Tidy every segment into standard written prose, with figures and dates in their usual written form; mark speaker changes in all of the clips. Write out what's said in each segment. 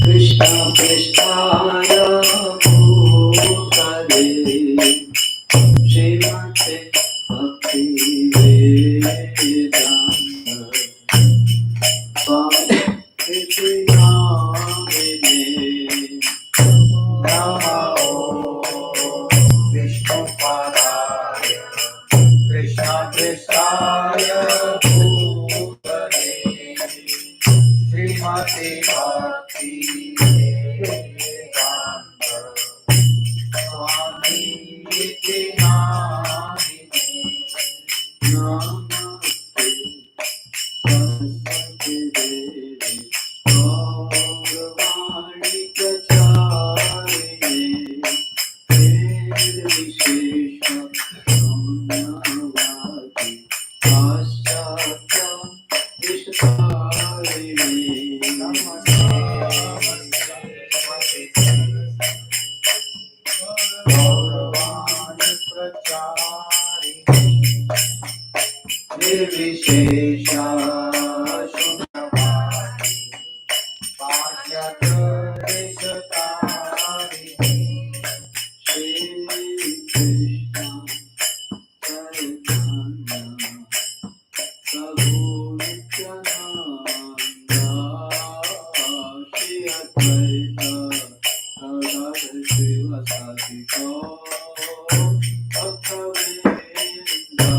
Speaker 1: Krishna Krishnaya Bhutale Srimate Bhakti Vedanta Swami Krishna Namo Vishnu Padaya Krishna Krishnaya Bhutale Srimati Bhakti Vedanta Swami Iti Namine Namaste Saraswati Devi Gauravani Pracharini Nirvishesha Samyavadi Paschatya Vishtarini Namaste Gauravani Pracharini Nirvishesha Shunyavadi Paschatya Vishtarini Shri Krishna Chaitanya Prabhu Nityananda Shri Advaita Gadadhar Srivasati Bhaktavinda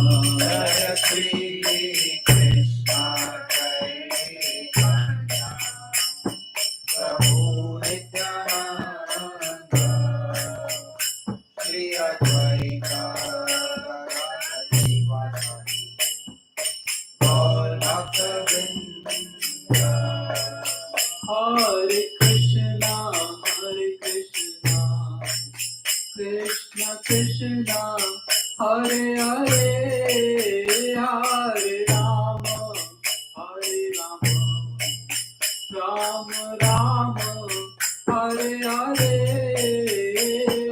Speaker 1: Jaya Shri Krishna Chaitanya Prabhu Nityananda Shri Advaita Gadadhar Srivasati Bhaktavinda Hare Krishna Krishna Krishna Hare Hare Hare Rama Rama Rama Hare Hare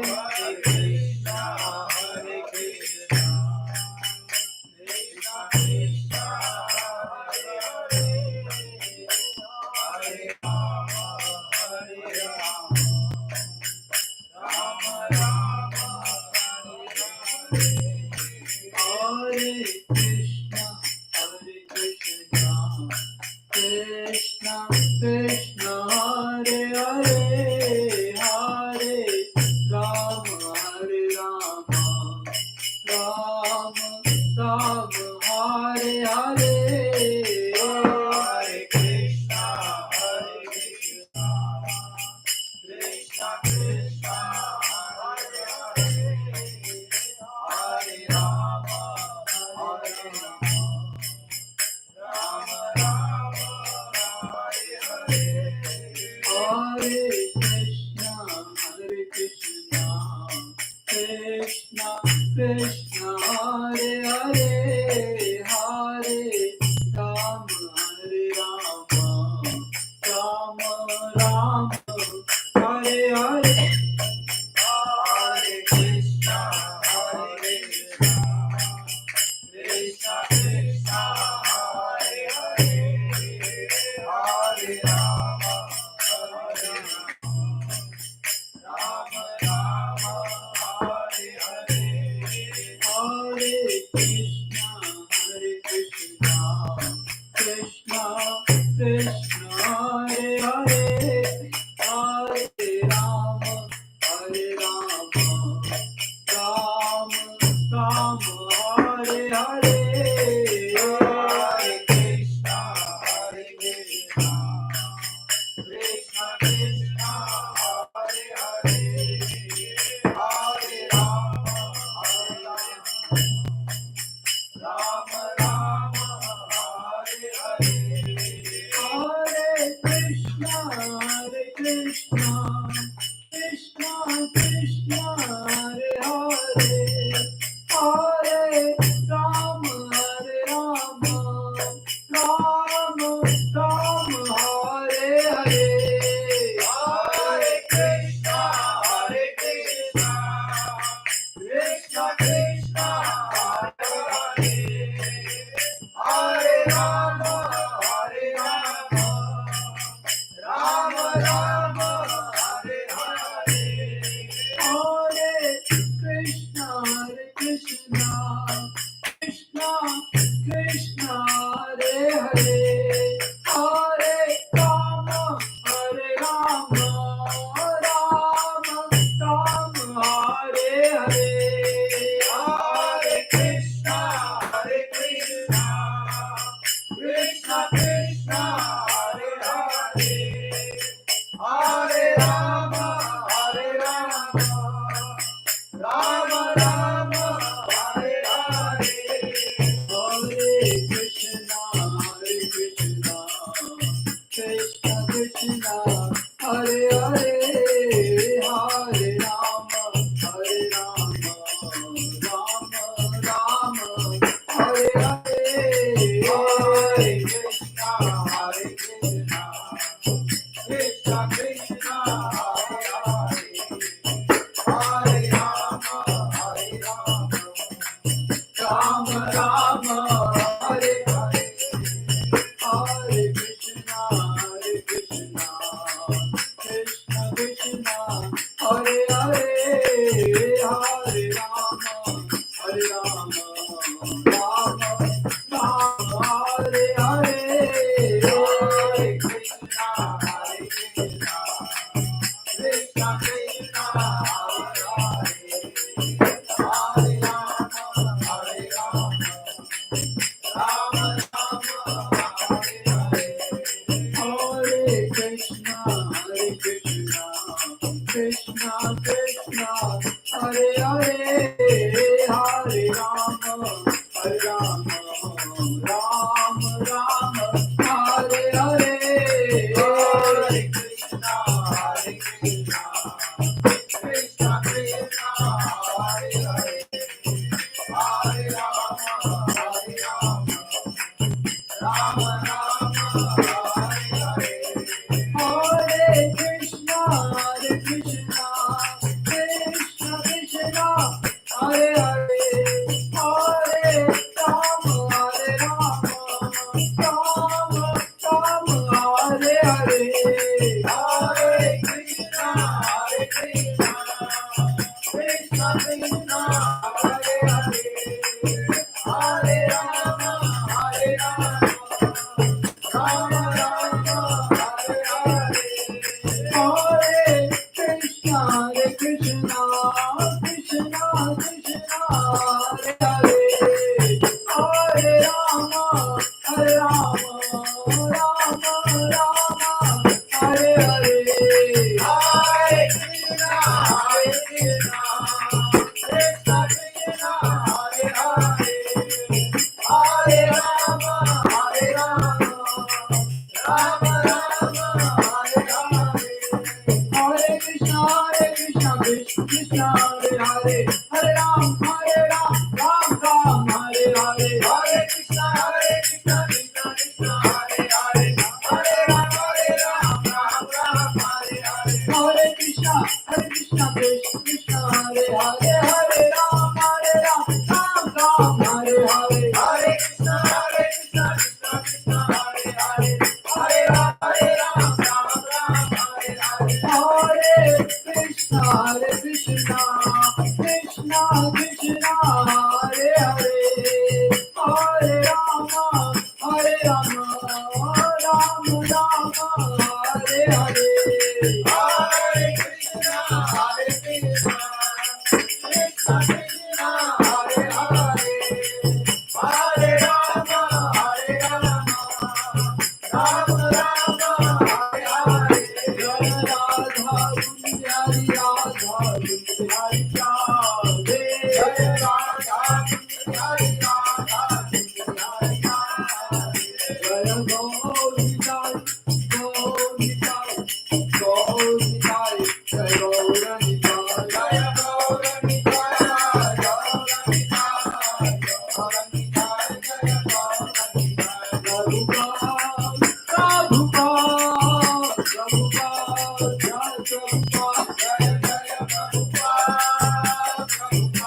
Speaker 1: Hare Krishna Krishna Krishna Hare Hare Hare Rama Rama Rama Hare Krishna Krishna Krishna Hare Hare Hare Rama Rama Rama Hare Hare Hare Krishna Krishna Krishna Hare Hare Hare Rama Rama Rama Hare Hare Hare Krishna Krishna Krishna Hare Hare Hare Rama Rama Rama Hare Hare Hare Krishna Krishna Krishna Hare Hare Hare Rama Rama Rama Hare Hare Hare Krishna Krishna Krishna Hare Hare Hare Rama Rama Rama Hare Hare Hare Krishna Krishna Krishna Hare Hare Hare Rama Rama Rama Hare Hare Hare Krishna Krishna Krishna Hare Hare Hare Rama Rama Rama Hare Hare Hare Krishna Krishna Krishna Hare Hare Hare Rama Krishna, Hare Hare, Hare Rama, Hare Rama, Rama Rama, Hare Hare, Hare Krishna, Krishna Krishna, Hare Hare, Hare Rama, Hare Rama, Rama Rama, Hare Hare, Hare Krishna, Krishna Krishna, Hare Hare, Hare Rama, Hare Rama, Rama Rama, Hare Hare, Hare Krishna, Krishna Krishna, Hare Hare, Hare Rama, Hare Rama, Rama Rama, Hare Hare, Hare Krishna, Krishna Krishna, Hare Hare, Hare Rama, Hare Rama, Rama Rama, Hare Hare, Hare Krishna, Krishna Krishna, Hare Hare, Hare Rama, Hare Rama, Rama Rama, Hare Hare, Hare Krishna, Krishna Krishna, Hare Hare, Hare Rama, Hare Rama, Rama Rama, Hare Hare, Hare Krishna, Krishna Krishna, Hare Hare, Hare Rama, Hare Rama, Rama Rama, Hare Hare, Hare Krishna, Krishna Krishna, Hare Hare, Hare Rama, Hare Rama, Rama Rama, Hare Hare, Hare Krishna, Krishna Krishna, Hare Hare, Hare Rama, Hare Rama, Rama Rama, Hare Hare, Hare Krishna, Krishna Krishna, Hare Hare, Hare Rama, Hare Rama, Rama Rama, Hare Hare, Hare Krishna, Krishna Krishna, Hare Hare, Hare Ram, Ram Ram, Hare Hare, Hare Krishna, Krishna Krishna, Hare Hare, Hare Ram, Ram Ram, Hare Hare, Hare Krishna, Krishna Krishna, Hare Hare, Hare Ram, Ram Ram, Hare Hare, Hare Krishna, Krishna Krishna, Hare Hare, Hare Ram, Ram Ram, Hare Hare, Hare Krishna, Krishna Krishna, Hare Hare, Hare Rama, Hare Rama, Rama Rama, Hare Hare, Hare Krishna, Krishna Krishna, Hare Hare, Hare Rama, Hare Rama, Rama Rama, Hare Hare, Jai Radha Kunyari Radha Kunyari Radhe, Jai Radha Kunyari Radha Kunyari Radhe, Jai Gauri Jai, Gauri Jai, Gauri Jai, Jai Gaurani Jai, Jai Gaurani Jai, Gaurani Jai, Gaurani Jai, Jai Gaurani Jai, Prabhupada, Prabhupada, Jai Prabhupada, Jai Jai Prabhupada, Prabhupada,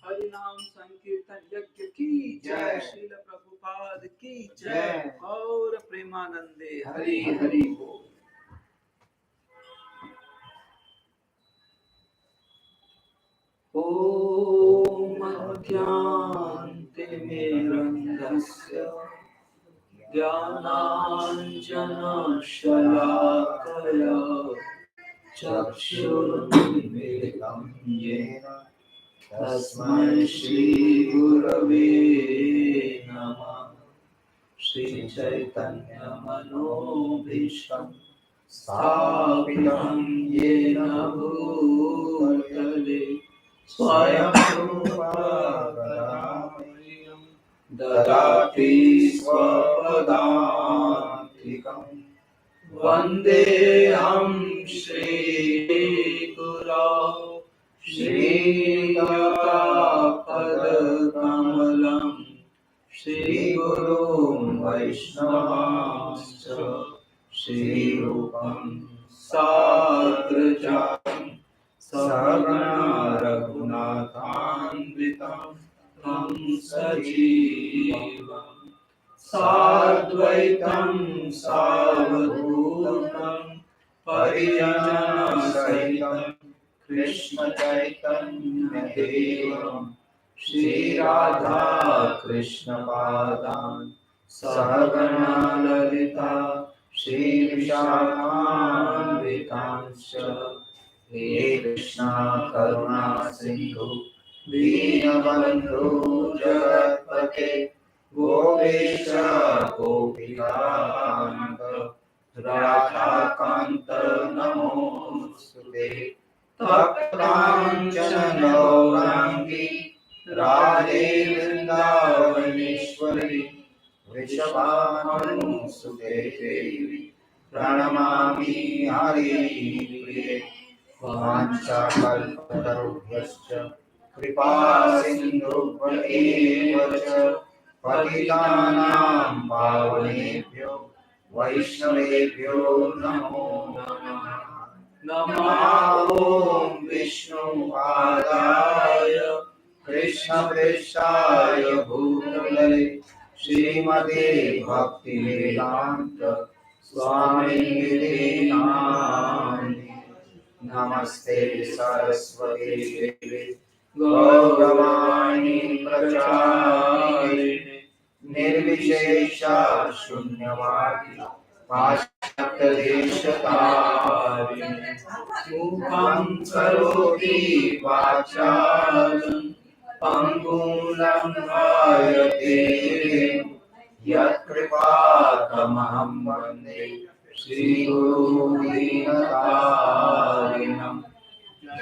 Speaker 1: Hari नाम संकीर्तन यज्ञ की जय, श्रील प्रभुपाद की जय, और प्रेमानंदे हरि हरि बोल। ओम अज्ञानतिमिरन्धस्य ज्ञानाञ्जनशलाकया चक्षुरुन्मीलितं येन तस्मै श्री गुरवे नमः। श्री चैतन्य मनोभीष्टं स्थापितं येन भूतले स्वयं रूपा कदामह्यं ददाति स्वपदान्तिकम्। वन्देऽहं श्रीगुरो श्रीयुतापदकमलं श्रीगुरुं वैष्णवांश्च श्रीरूपं साग्रजातं सहगणा रघुनाथान्वितं तं सजीवम् साद्वैतं सावधूतं परिजनसहितं कृष्ण चैतन्य देवं श्रीराधा कृष्ण पादान् सहगणा ललिता श्रीविशाखान्वितांश्च हे कृष्णा करुणा सिन्धु दीनबन्धु जगत्पते गोपेश गोपिकान्त राधाकान्त नमोऽस्तुते। तप्तकाञ्चन गौराङ्गी राधे वृन्दावनेश्वरी वृषभानुसुते देवी प्रणमामि हरिप्रिये। वाञ्छाकल्पतरुभ्यश्च कृपा सिन्धुभ्येव च पतितानां पावनेभ्यो वैष्णवेभ्यो नमो नमः। नमः ॐ विष्णुपादाय कृष्णप्रेष्ठाय भूतले श्रीमते भक्तिवेदान्त स्वामिनिधे नामिने। नमस्ते सरस्वती देवे गौरवाणी प्रचारिणे निर्विशेषा शून्यवादी पाश्चात्यदेशतारिणे। मूकं करोति वाचालं पङ्गुं लङ्घयते यत्कृपातमहं वन्दे श्रीगुरुदीनतारिणम्।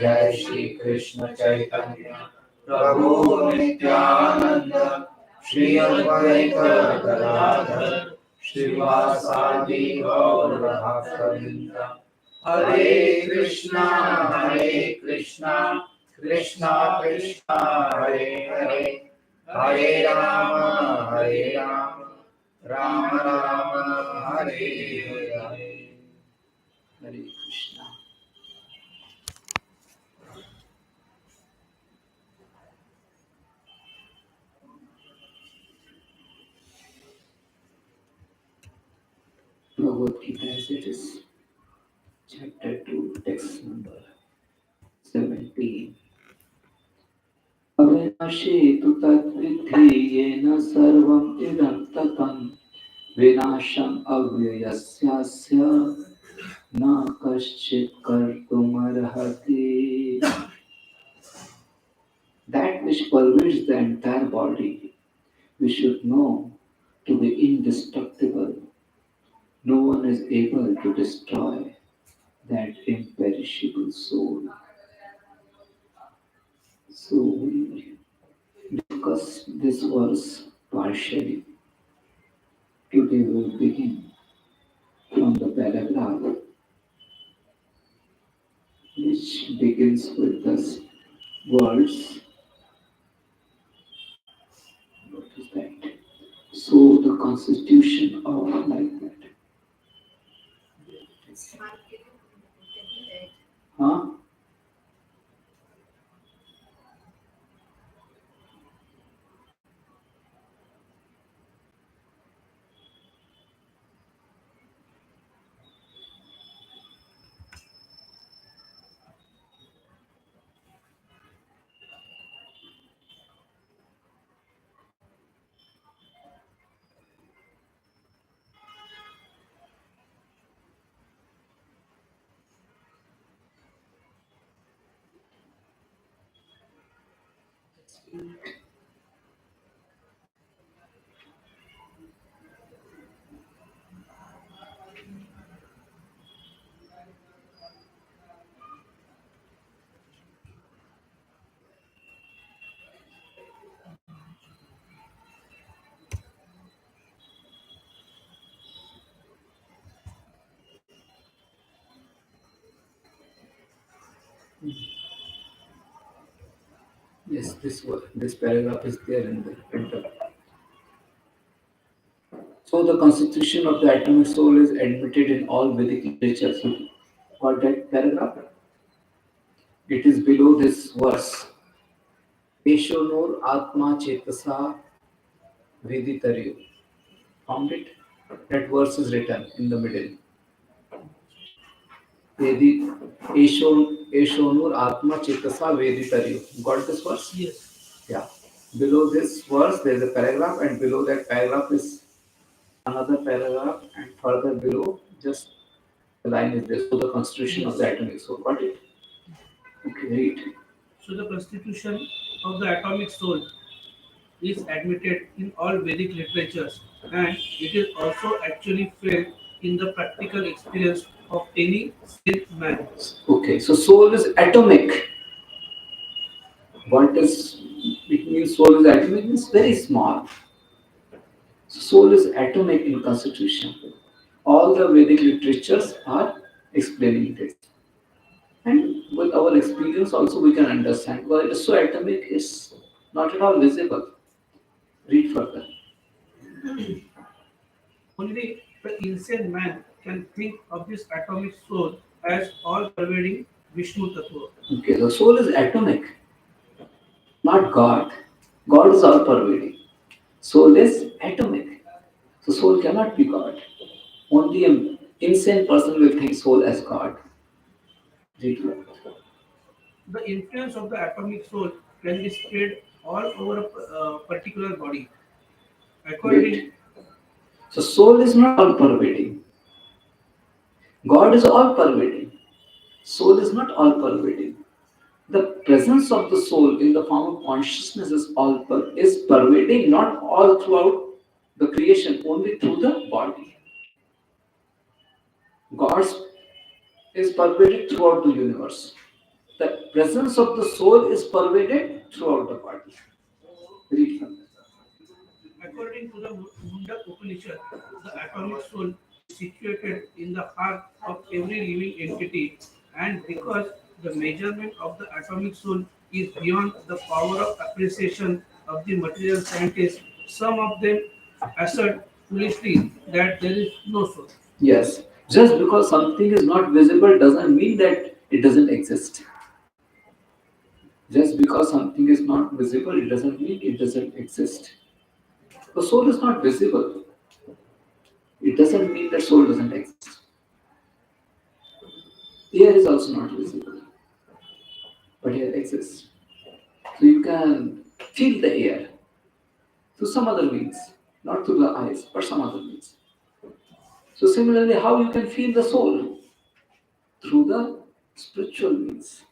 Speaker 1: जय श्री कृष्ण चैतन्य प्रभु नित्यानंद श्री अद्वैत गदाधर श्रीवासादि गौर भक्तवृंद। हरे कृष्णा कृष्णा कृष्णा हरे हरे, हरे राम राम राम हरे हरे। हरे Krishna. Bhagavad Gita as it is, chapter 2, text number 17. अविनाशी तु तद्विद्धि येन सर्वं इदं ततं विनाशम् अव्ययस्यास्य न कश्चित् कर्तुमर्हति. That which pervades the entire body, we should know to be indestructible. No one is able to destroy that imperishable soul. So we discuss this verse partially. Today we will begin from the paragraph which begins with the words. What is that? So the constitution of like that. Huh? Yes, this paragraph is there in the printer. So the constitution of the atomic soul is admitted in all Vedic literature. So, got that paragraph? It is below this verse. Peshonor Atma Chetasa Veditaryu. Found it? That verse is written in the middle. Vedi Eshonur Atma Chetasa Veditaryu. Got this verse?
Speaker 2: Yes.
Speaker 1: Yeah. Below this verse, there is a paragraph, and below that paragraph is another paragraph, and further below, just the line is there. So the constitution of the
Speaker 2: Yes.
Speaker 1: atomic soul. Got it? Okay, read.
Speaker 2: So the constitution of the atomic soul is admitted in all Vedic literatures, and it is also actually felt in the practical experience of any sane man.
Speaker 1: Okay, so soul is atomic. What does it mean? Soul is atomic means very small. So soul is atomic in constitution. All the Vedic literatures are explaining this. And with our experience also we can understand why it is so atomic is not at all visible. Read further.
Speaker 2: Only the insane man can think of this atomic soul as all-pervading Vishnu Tattva.
Speaker 1: Okay, the soul is atomic, not God. God is all pervading. Soul is atomic. So soul cannot be God. Only an insane person will think soul as God. Read further.
Speaker 2: The influence of the atomic soul can be spread all over a particular body. According,
Speaker 1: Wait. So soul is not all pervading. God is all pervading. Soul is not all pervading. The presence of the soul in the form of consciousness is pervading not all throughout the creation, only through the body. God's is pervaded throughout the universe. The presence of the soul is pervaded throughout the body. Read from
Speaker 2: according to the Munda Upanishad, the atomic soul is situated in the heart of every living entity, and because the measurement of the atomic soul is beyond the power of appreciation of the material scientists, some of them assert foolishly that there is no soul.
Speaker 1: Yes, just because something is not visible doesn't mean that it doesn't exist. Just because something is not visible, it doesn't mean it doesn't exist. The soul is not visible. It doesn't mean that soul doesn't exist. Air is also not visible, but air exists. So you can feel the air through some other means, not through the eyes, but some other means. So similarly, how you can feel the soul through the spiritual means.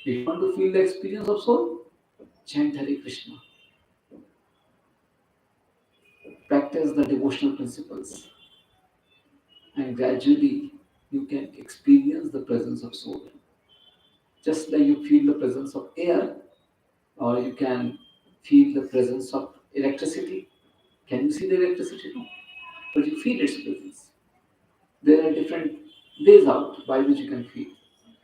Speaker 1: If you want to feel the experience of soul, chant Hare Krishna, practice the devotional principles, and gradually you can experience the presence of soul. Just like you feel the presence of air, or you can feel the presence of electricity. Can you see the electricity? No, but you feel its presence. There are different ways out by which you can feel.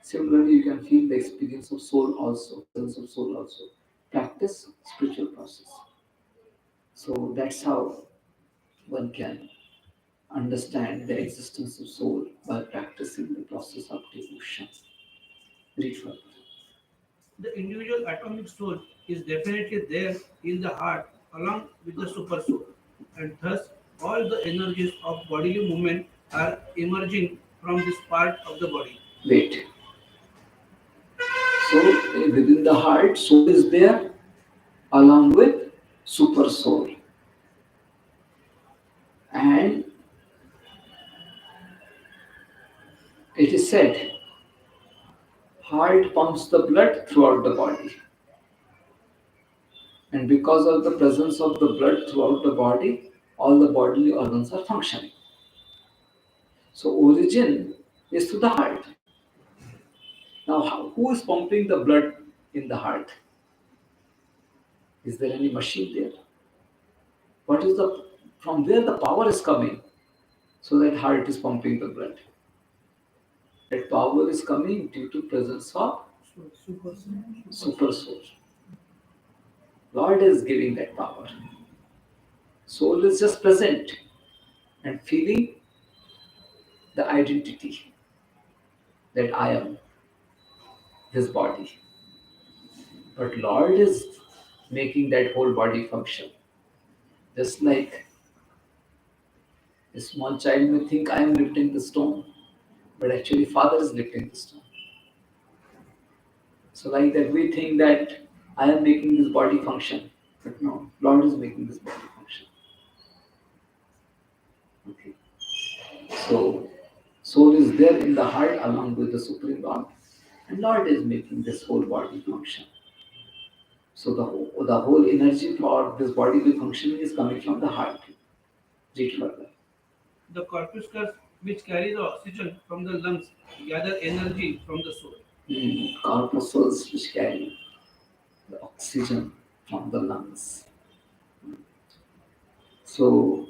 Speaker 1: Similarly, you can feel the experience of soul also, presence of soul also. Practice spiritual process. So that's how one can understand the existence of soul by practicing the process of devotion. Read further.
Speaker 2: The individual atomic soul is definitely there in the heart along with the super soul, and thus all the energies of bodily movement are emerging from this part of the body.
Speaker 1: Wait. So within the heart, soul is there along with super soul. And it is said, heart pumps the blood throughout the body. And because of the presence of the blood throughout the body, all the bodily organs are functioning. So origin is to the heart. Now, who is pumping the blood in the heart? Is there any machine there? What is the from where the power is coming? So that heart is pumping the blood. That power is coming due to presence of
Speaker 2: So, super,
Speaker 1: super soul. Lord is giving that power. Soul is just present and feeling the identity that I am this body. But Lord is making that whole body function. Just like a small child may think I am lifting the stone, but actually Father is lifting the stone. So like that we think that I am making this body function. But no, Lord is making this body function. Okay. So soul is there in the heart along with the Supreme Lord, and Lord is making this whole body function. So the whole energy for this bodily functioning is coming from the heart. Read further.
Speaker 2: the corpuscles which carry the oxygen from the lungs gather energy from the soul.
Speaker 1: Corpuscles which carry the oxygen from the lungs. So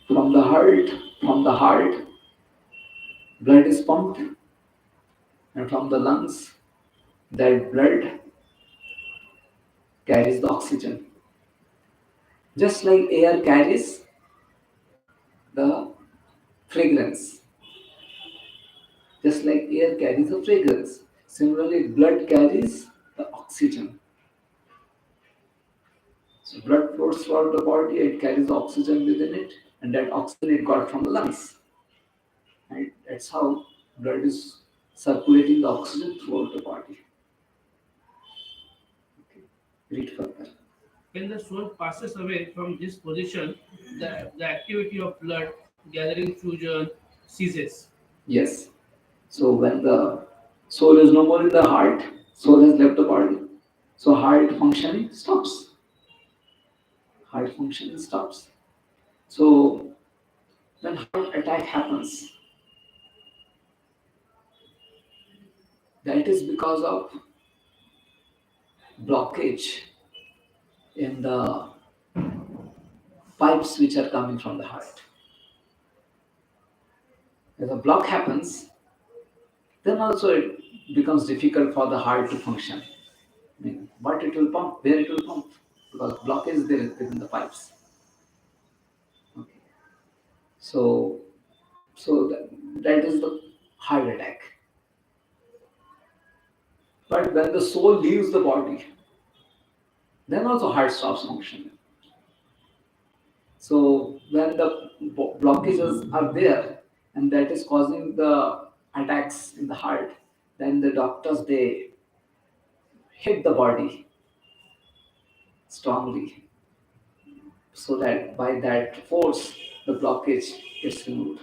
Speaker 1: from the heart, from the heart, blood is pumped, and from the lungs, that blood carries the oxygen. Just like air carries the fragrance, just like air carries the fragrance. Similarly, blood carries the oxygen. So blood flows throughout the body, it carries oxygen within it, and that oxygen it got from the lungs. Right? That's how blood is circulating the oxygen throughout the body. Okay. Read further.
Speaker 2: When the soul passes away from this position, the activity of blood gathering fusion ceases.
Speaker 1: Yes. So when the soul is no more in the heart, soul has left the body. So heart functioning stops. Heart functioning stops. So when heart attack happens, that is because of blockage in the pipes which are coming from the heart. If a block happens, then also it becomes difficult for the heart to function. I mean, what it will pump, where it will pump, because blockage is there within the pipes. Okay. So, that is the heart attack. But when the soul leaves the body, then also heart stops functioning. So when the blockages are there, and that is causing the attacks in the heart, then the doctors they hit the body strongly, so that by that force the blockage gets removed.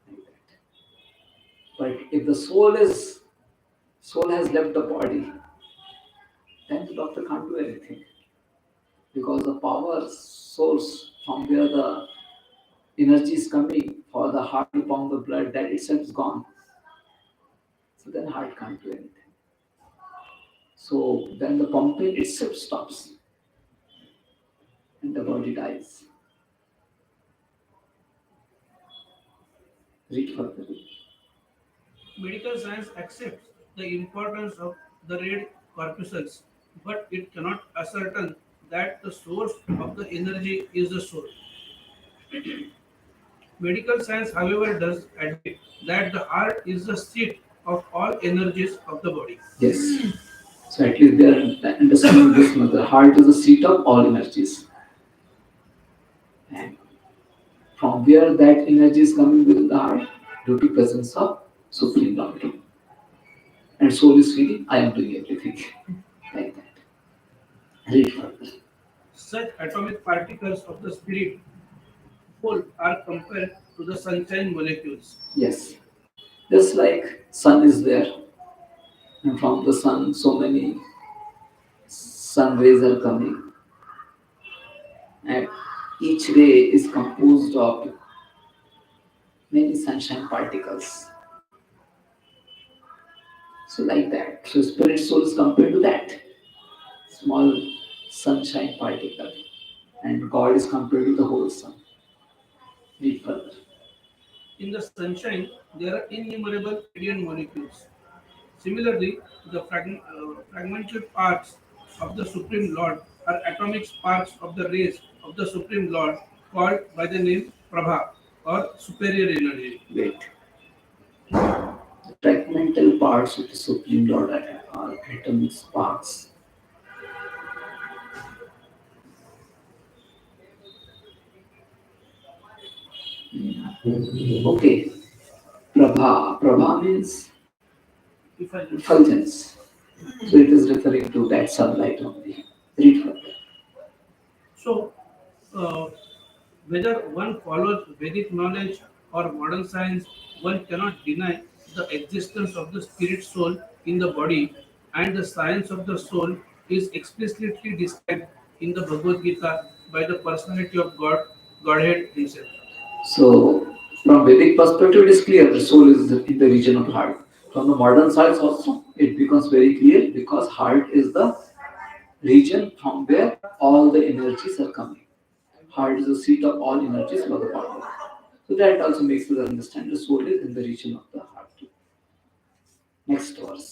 Speaker 1: Like that. But if the soul has left the body, then the doctor can't do anything because the power source from where the energy is coming for the heart to pump the blood, that itself is gone. So then heart can't do anything. So then the pumping itself stops and the body dies. Read further.
Speaker 2: Medical science accepts the importance of the red corpuscles, but it cannot ascertain that the source of the energy is the soul. Medical science, however, does admit that the heart is the seat of all energies of the body.
Speaker 1: Yes. So at least they are understanding this much. The heart is the seat of all energies. And from where that energy is coming within the heart, due to presence of Supreme Lord. And soul is feeling, I am doing everything. Like that. Read further.
Speaker 2: Such atomic particles of the spirit whole are compared to the sunshine molecules.
Speaker 1: Yes. Just like sun is there, And from the sun, so many sun rays are coming, and each ray is composed of many sunshine particles. So, like that. So, spirit soul is compared to that small sunshine particle, and God is compared to the whole sun. Read further.
Speaker 2: In the sunshine, there are innumerable radiant molecules. Similarly, the fragmented parts of the Supreme Lord are atomic sparks of the rays of the Supreme Lord, called by the name Prabha or superior energy.
Speaker 1: Wait. The fragmental parts of the Supreme Lord are atomic sparks. Okay. Prabha. Prabha means
Speaker 2: Effulgence.
Speaker 1: effulgence. So it is referring to that sunlight only. Read further.
Speaker 2: So, uh, whether one follows Vedic knowledge or modern science, one cannot deny the existence of the spirit soul in the body, and the science of the soul is explicitly described in the Bhagavad Gita by the personality of God, Godhead Himself.
Speaker 1: So, from Vedic perspective, it is clear the soul is in the region of heart. From the modern science, also, it becomes very clear because heart is the region from where all the energies are coming. Heart is the seat of all energies for the body. So, that also makes us understand the soul is in the region of the heart. Next verse.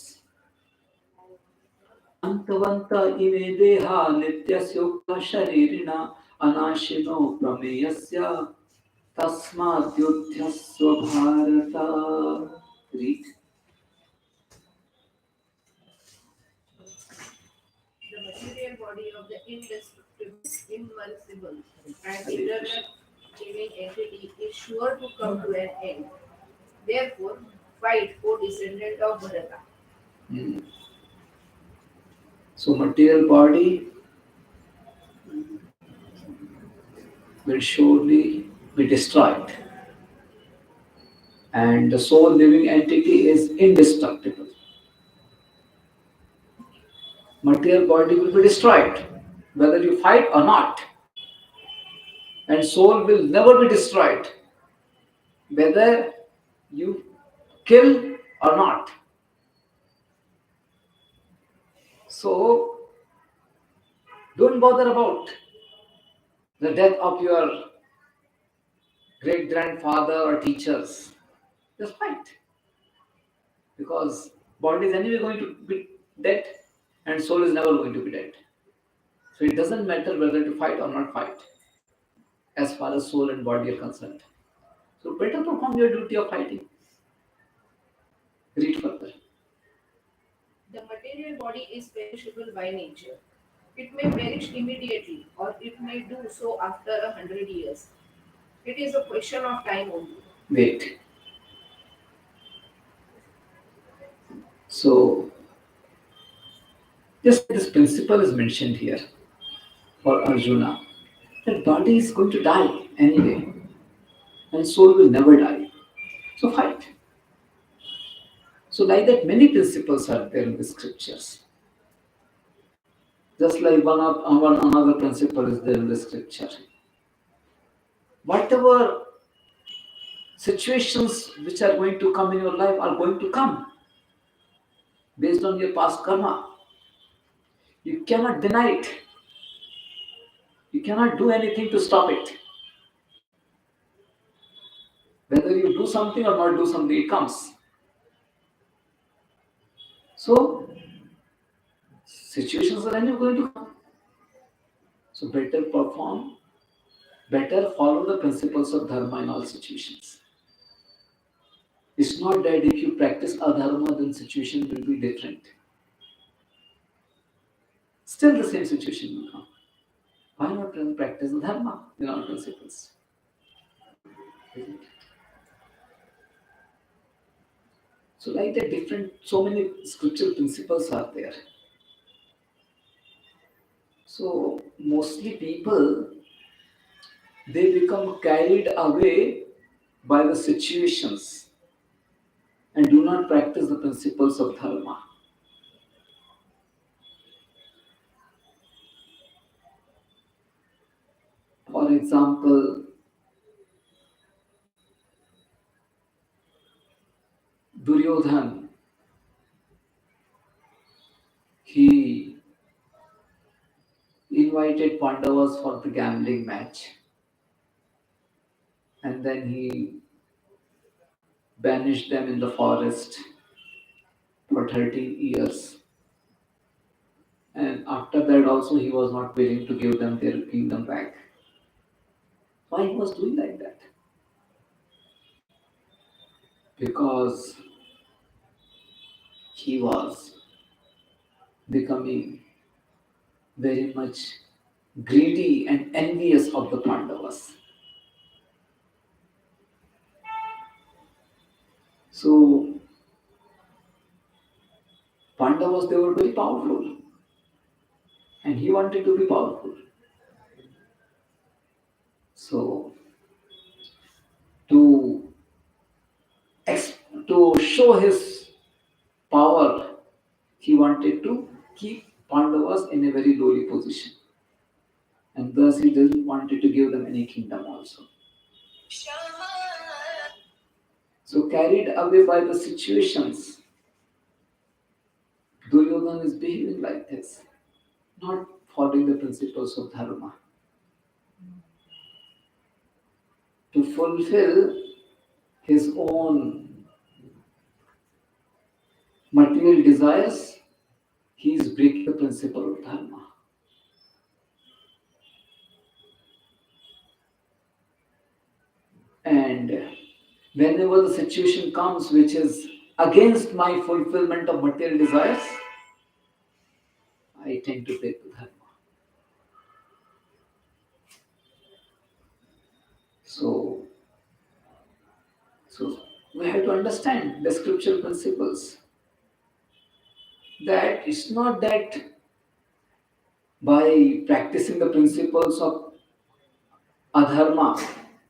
Speaker 1: ಅಂತವಂತ ಇಮೆ ದೇಹ ನಿತ್ಯಸ್ಯೋಕ್ತ ಶರೀರಿಣ ಅನಾಶಿನೋ ಪ್ರಮೇಯಸ್ಯ ತಸ್ಮಾದ್ಯುಧ್ಯಸ್ವ Bharat. Read.
Speaker 3: The material body of the indestructible, immersible, and eternal living entity is sure to come to an end. Therefore, fight, O descendant of Bharata.
Speaker 1: Hmm. So material body will surely be destroyed, and the soul living entity is indestructible. Material body will be destroyed, whether you fight or not, and soul will never be destroyed, whether you kill or not. So don't bother about the death of your great grandfather or teachers. Just fight, because body is anyway going to be dead, and soul is never going to be dead. So it doesn't matter whether to fight or not fight, as far as soul and body are concerned. So better perform your duty of fighting. Read further.
Speaker 3: The material body is perishable by nature. It may perish immediately, or it may do so after 100 years. It is a question of time only.
Speaker 1: Wait. So this principle is mentioned here for Arjuna. That body is going to die anyway, and soul will never die. So fight. So like that, many principles are there in the scriptures. Just like one another principle is there in the scripture. Whatever situations which are going to come in your life are going to come based on your past karma. You cannot deny it. You cannot do anything to stop it. Whether you do something or not do something, it comes. So situations are anyway going to come. So better perform, better follow the principles of dharma in all situations. It's not that if you practice adharma, then situation will be different. Still the same situation will come. Why not practice dharma in all principles? Isn't it? So like that, different, so many scriptural principles are there. So mostly people, they become carried away by the situations and do not practice the principles of dharma. example, Duryodhan, he invited Pandavas for the gambling match, and then he banished them in the forest for 13 years. And after that, also, he was not willing to give them their kingdom back. Why he was doing like that? Because he was becoming very much greedy and envious of the Pandavas. So, Pandavas, they were very powerful, and he wanted to be powerful. So, to to show his power, he wanted to keep Pandavas in a very lowly position, and thus he didn't wanted to give them any kingdom also. So, carried away by the situations, Duryodhana is behaving like this, not following the principles of dharma. To fulfill his own material desires, he is breaking the principle of dharma. And whenever the situation comes which is against my fulfillment of material desires, I tend to break the dharma. So, so we have to understand the scriptural principles that it's not that by practicing the principles of adharma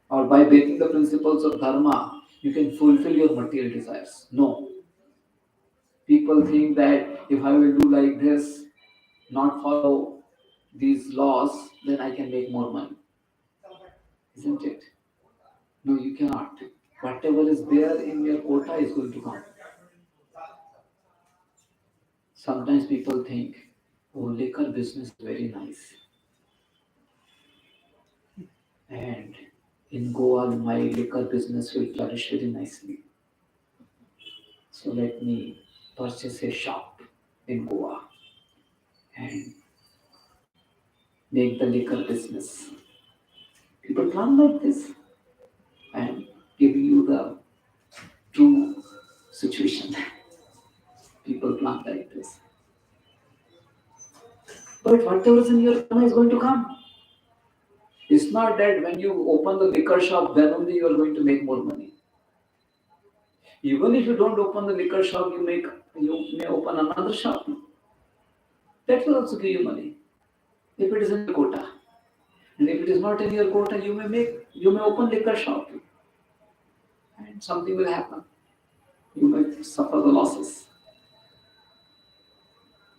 Speaker 1: or by breaking the principles of dharma you can fulfill your material desires. No. People think that if I will do like this, not follow these laws, then I can make more money. Isn't it? No, you cannot. Whatever is there in your quota is going to come. Sometimes people think, oh, liquor business is very nice. And in Goa, my liquor business will flourish very nicely. So let me purchase a shop in Goa and make the liquor business. People plan like this and give you the true situation. People plan like this. But whatever is in your karma is going to come. It's not that when you open the liquor shop, then only you are going to make more money. Even if you don't open the liquor shop, you may open another shop. That will also give you money if it is in your quota. And if it is not in your quota, you may open liquor shop, and something will happen. You may suffer the losses.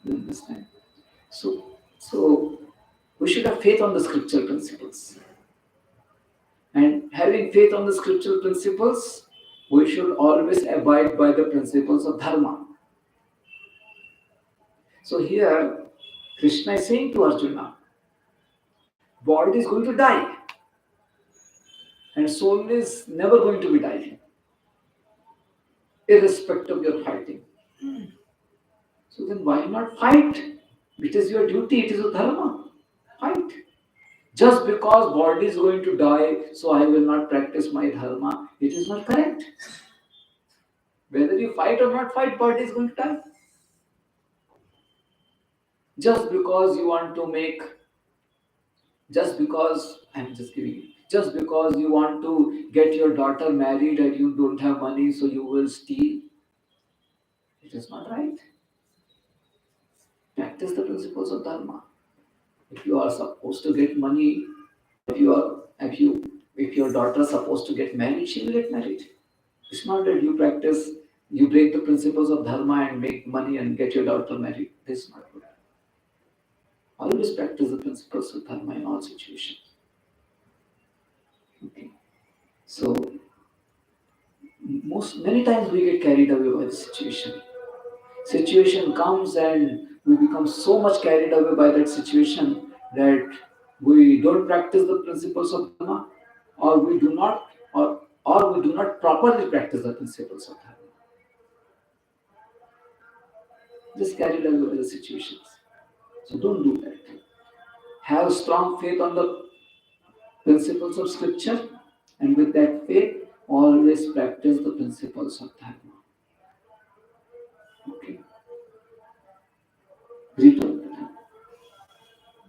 Speaker 1: You understand? So we should have faith on the scriptural principles. And having faith on the scriptural principles, we should always abide by the principles of dharma. So here, Krishna is saying to Arjuna, body is going to die, and soul is never going to be dying, irrespective of your fighting. So then why not fight? It is your duty, it is your dharma. Fight. Just because body is going to die, so I will not practice my dharma, it is not correct. Whether you fight or not fight, body is going to die. Just because you want to make, just because, I'm just giving you, just because you want to get your daughter married and you don't have money, so you will steal, it is not right. Practice the principles of dharma. If you are supposed to get money, if your daughter is supposed to get married, she will get married. It's not that you break the principles of dharma and make money and get your daughter married. This is not good. Always practice the principles of dharma in all situations. So many times we get carried away by the situation. Situation comes and we become so much carried away by that situation that we don't practice the principles of dharma, or we do not or we do not properly practice the principles of dharma. Just carried away by the situations. So don't do that. Have strong faith on the principles of scripture, and with that faith, always practice the principles of dharma. Okay. Read on that.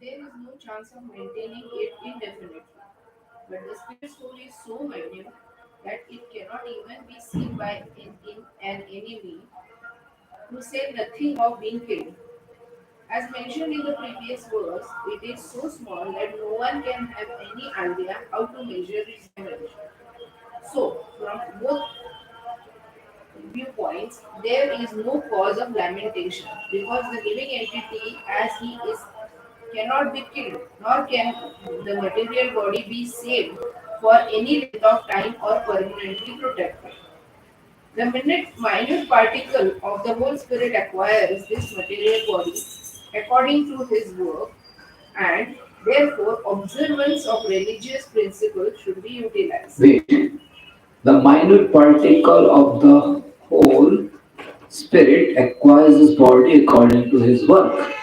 Speaker 3: There is no chance of maintaining it indefinitely. But the spirit soul is so minute that it cannot even be seen by an enemy, to say nothing of being killed. As mentioned in the previous verse, it is so small that no one can have any idea how to measure its dimension. So, from both viewpoints, there is no cause of lamentation because the living entity, as he is, cannot be killed, nor can the material body be saved for any length of time or permanently protected. The minute particle of the whole spirit acquires this material body according to his work, and therefore observance of religious principles should be utilized.
Speaker 1: Wait, the minute particle of the whole spirit acquires his body according to his work.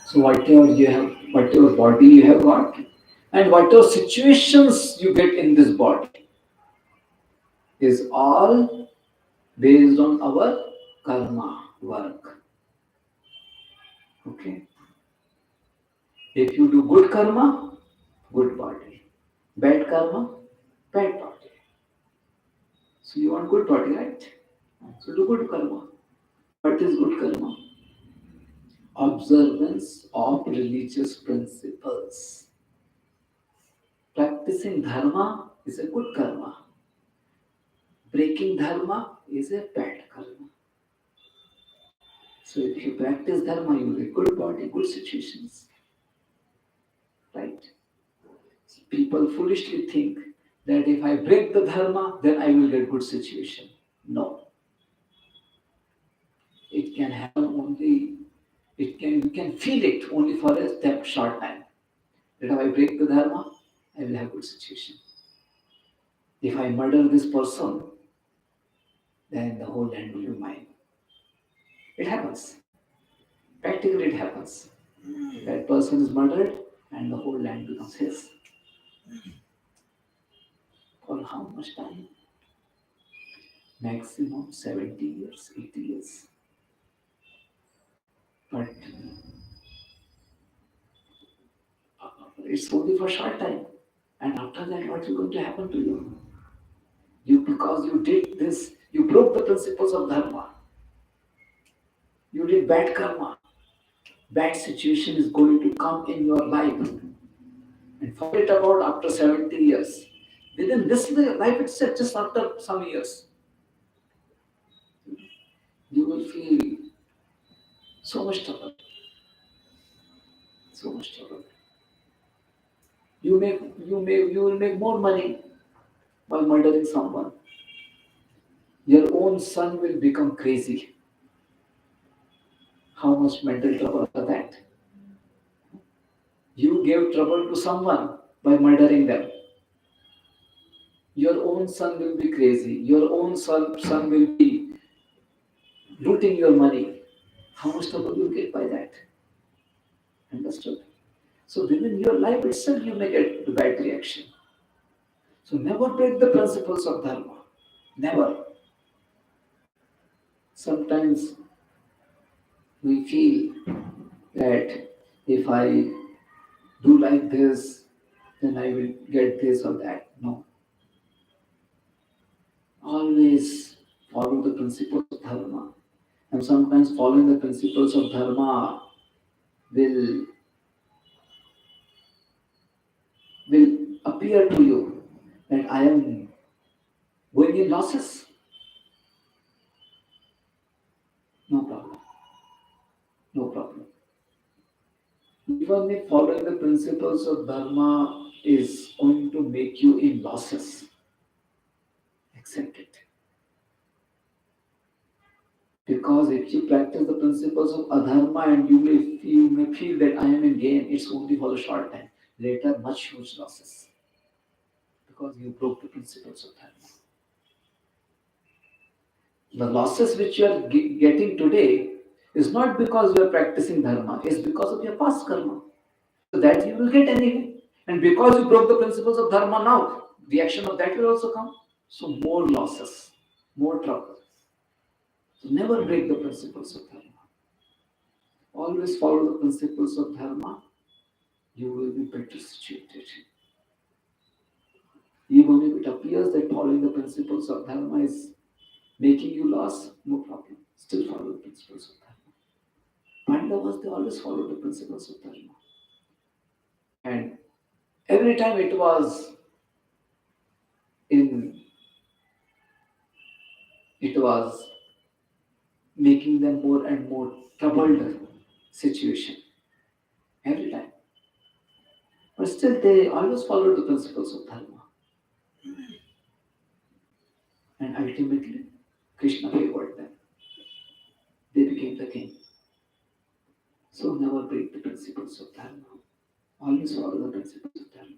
Speaker 1: So whatever body you have got, and whatever situations you get in this body is all based on our karma work. Okay. If you do good karma, good body. Bad karma, bad body. So you want good body, right? So do good karma. What is good karma? Observance of religious principles. Practicing dharma is a good karma. Breaking dharma is a bad karma. So if you practice dharma, you will get good body, good situations. Right? People foolishly think that if I break the dharma, then I will get good situation. No. It can happen only, you can feel it only for a short time. That if I break the dharma, I will have good situation. If I murder this person, then the whole land will be mine. It happens. Practically it happens. That person is murdered and the whole land becomes his. For how much time? Maximum 70 years, 80 years. But it's only for short time. And after that, what is going to happen to you? Because you did this, you broke the principles of dharma. You did bad karma. Bad situation is going to come in your life. And forget about after 70 years. Within this life itself, just after some years, you will feel so much trouble. So much trouble. You will make more money by murdering someone. Your own son will become crazy. How much mental trouble for that? You gave trouble to someone by murdering them. Your own son will be crazy. Your own son will be looting your money. How much trouble you get by that? Understood? So within your life itself, you may get the bad reaction. So never break the principles of dharma. Never. Sometimes we feel that if I do like this, then I will get this or that. No. Always follow the principles of dharma. And sometimes following the principles of dharma will will appear to you that I am going in losses. No problem. No problem. Even if following the principles of dharma is going to make you in losses. Accept it. Because if you practice the principles of adharma and you may feel that I am in gain, it's only for a short time. Later, much huge losses because you broke the principles of dharma. The losses which you are getting today is not because you are practicing dharma, it's because of your past karma. So that you will get anyway. And because you broke the principles of dharma now, the action of that will also come. So more losses, more trouble. So never break the principles of dharma. Always follow the principles of dharma. You will be better situated. Even if it appears that following the principles of dharma is making you lost, no problem. Still follow the principles of dharma. Pandavas, they always followed the principles of dharma. And every time it was in it was making them more and more troubled situation. Every time. But still they always followed the principles of dharma. And ultimately Krishna favored them. They became the king. So never break the principles of dharma. Always follow the principles of dharma.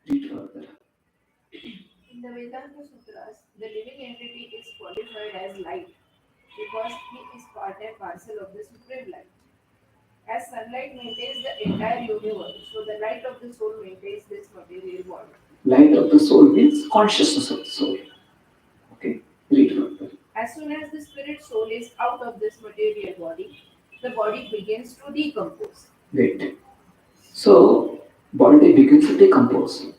Speaker 1: Read further.
Speaker 3: In the Vedanta Sutras, the living entity is qualified as light because he is part and parcel of the supreme light. As sunlight maintains the entire universe, so the light of the soul maintains this material body.
Speaker 1: Light of the soul means consciousness of the soul. Okay? Read further.
Speaker 3: As soon as the spirit soul is out of this material body, the body begins to decompose.
Speaker 1: Wait. So body begins to decompose.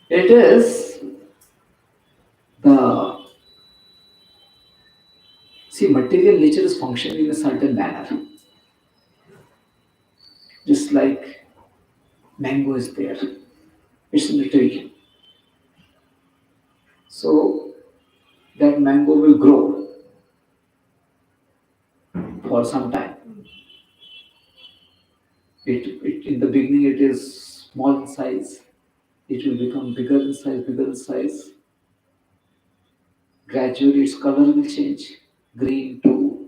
Speaker 1: It is the see material nature is functioning in a certain manner. Just like mango is there. It's in the tree. So that mango will grow for some time. In the beginning it is small in size. It will become bigger in size, bigger in size. Gradually its color will change, green to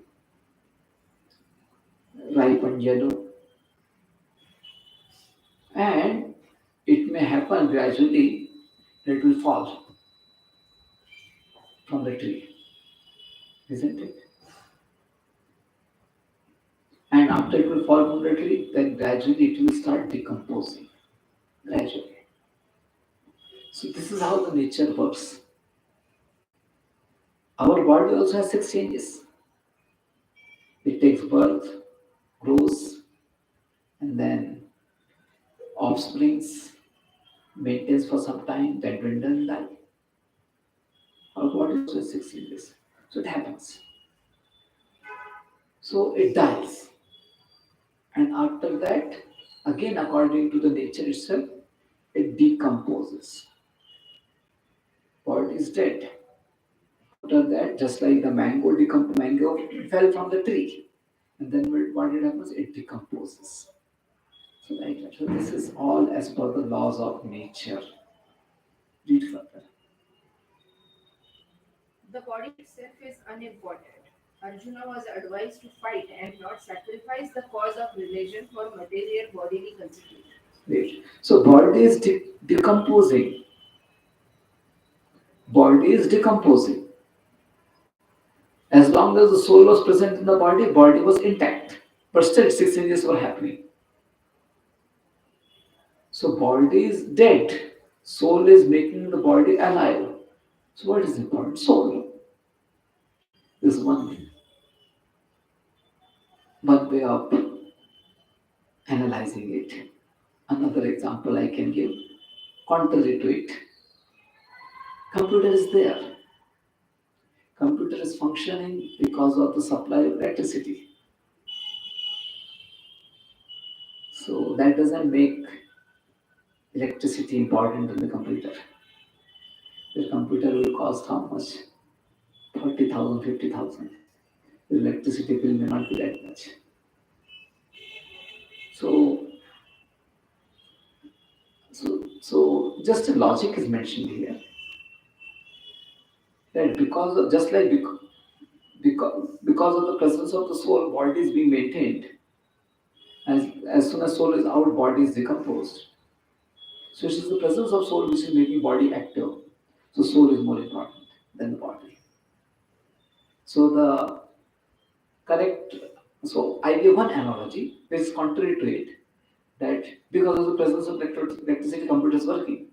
Speaker 1: ripe and yellow. And it may happen gradually that it will fall from the tree, isn't it? And after it will fall from the tree, then gradually it will start decomposing. Gradually. So this is how the nature works. Our body also has six changes. It takes birth, grows, and then offsprings, maintains for some time, then dwindle and die. Our body also has six changes. So it happens. So it dies. And after that, again according to the nature itself, it decomposes. Body is dead. After that, just like the mango fell from the tree. And then what it happens? It decomposes. So, like that. So this is all as per the laws of nature. Read further.
Speaker 3: The body itself is unimportant. Arjuna was advised to fight and not sacrifice the cause of religion for material bodily consideration.
Speaker 1: Wait. So body is decomposing. Body is decomposing. As long as the soul was present in the body was intact. But still six changes were happening. So body is dead. Soul is making the body alive. So what is important? Soul. This is one way of analyzing it. Another example I can give, contrary to it. Computer is there. Computer is functioning because of the supply of electricity. So that doesn't make electricity important in the computer. The computer will cost how much? 40,000, 50,000. The electricity bill may not be that much. So just a logic is mentioned here that because of the presence of the soul, body is being maintained. As soon as soul is out, body is decomposed. So it is the presence of soul which is making body active. So soul is more important than the body. So the correct. So I give one analogy which is contrary to it, that because of the presence of electricity, computer is working.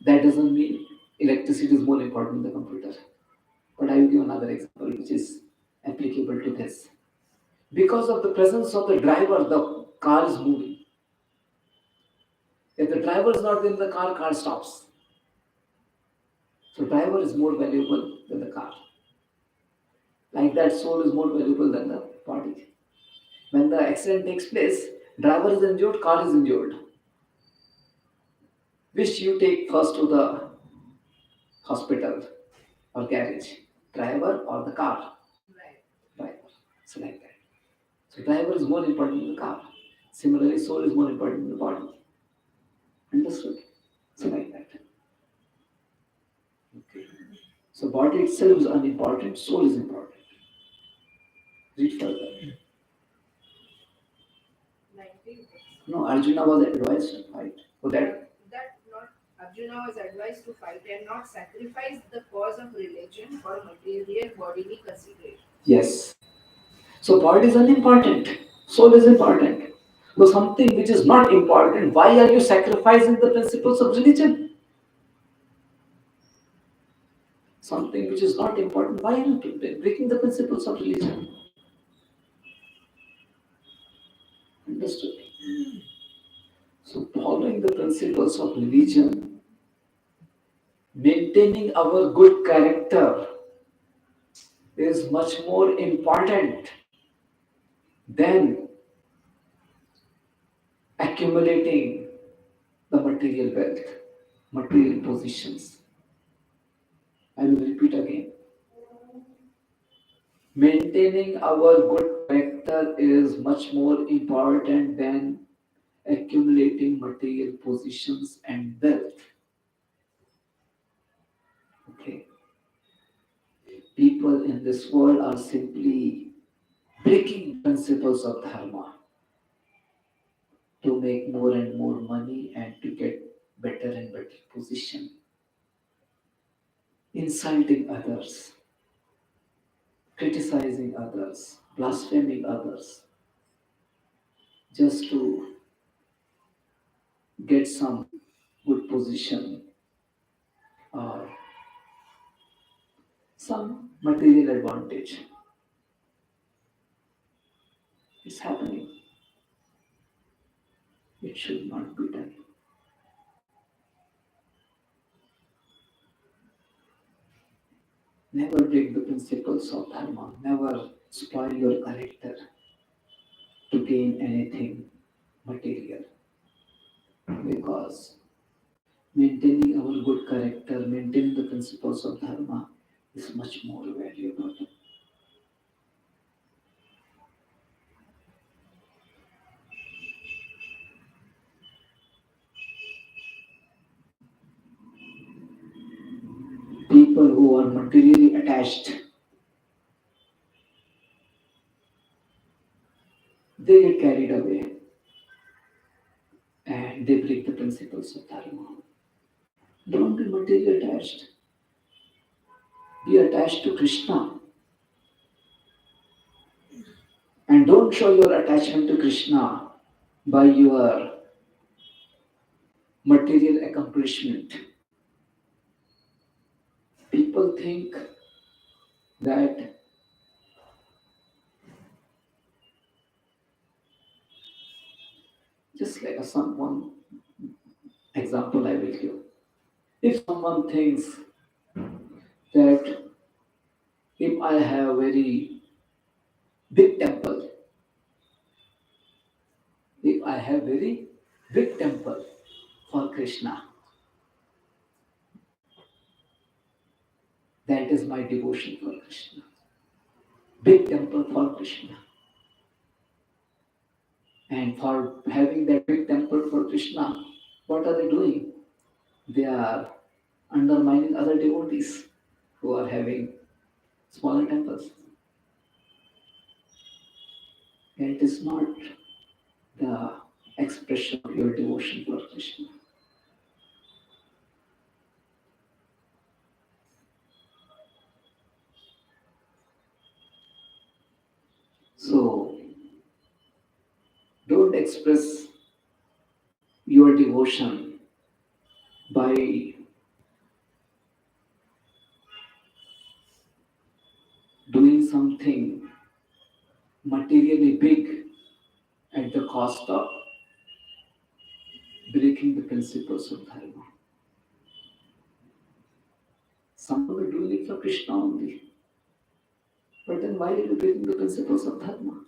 Speaker 1: That doesn't mean electricity is more important than the computer. But I will give another example which is applicable to this. Because of the presence of the driver, the car is moving. If the driver is not in the car, car stops. So driver is more valuable than the car. Like that, soul is more valuable than the body. When the accident takes place, driver is injured, car is injured. Which you take first to the hospital or garage? Driver or the car?
Speaker 3: Right.
Speaker 1: Driver. So like that. So driver is more important than the car. Similarly, soul is more important than the body. Understood? So like that. Okay. So body itself is unimportant, soul is important. Read further.
Speaker 3: 19.
Speaker 1: No, Arjuna was advised to fight. So that
Speaker 3: That not Arjuna was advised to fight and not sacrifice the cause of religion for material bodily consideration.
Speaker 1: yes. So body is unimportant, soul is important. So something which is not important, why are you sacrificing the principles of religion? Something which is not important, why are you breaking the principles of religion? Understood? So following the principles of religion, maintaining our good character is much more important than accumulating the material wealth, material positions. I will repeat again. Maintaining our good character is much more important than accumulating material positions and wealth. Okay. People in this world are simply breaking principles of dharma to make more and more money and to get better and better position. Insulting others, criticizing others, blaspheming others, just to get some good position or some material advantage. It's happening. It should not be done. Never break the principles of dharma. Never spoil your character to gain anything material. Because maintaining our good character, maintaining the principles of dharma is much more valuable. People who are materially attached, they get carried away and they break the principles of dharma. Don't be materially attached. Be attached to Krishna. And don't show your attachment to Krishna by your material accomplishment. People think that just like someone example I will give. If someone thinks that if I have a very big temple, if I have very big temple for Krishna, that is my devotion for Krishna. Big temple for Krishna. And for having that big temple for Krishna, What are they doing? They are undermining other devotees who are having smaller temples. And it is not the expression of your devotion for Krishna. So don't express your devotion by doing something materially big at the cost of breaking the principles of dharma. Some are doing it for Krishna only. But then why are you breaking the principles of dharma?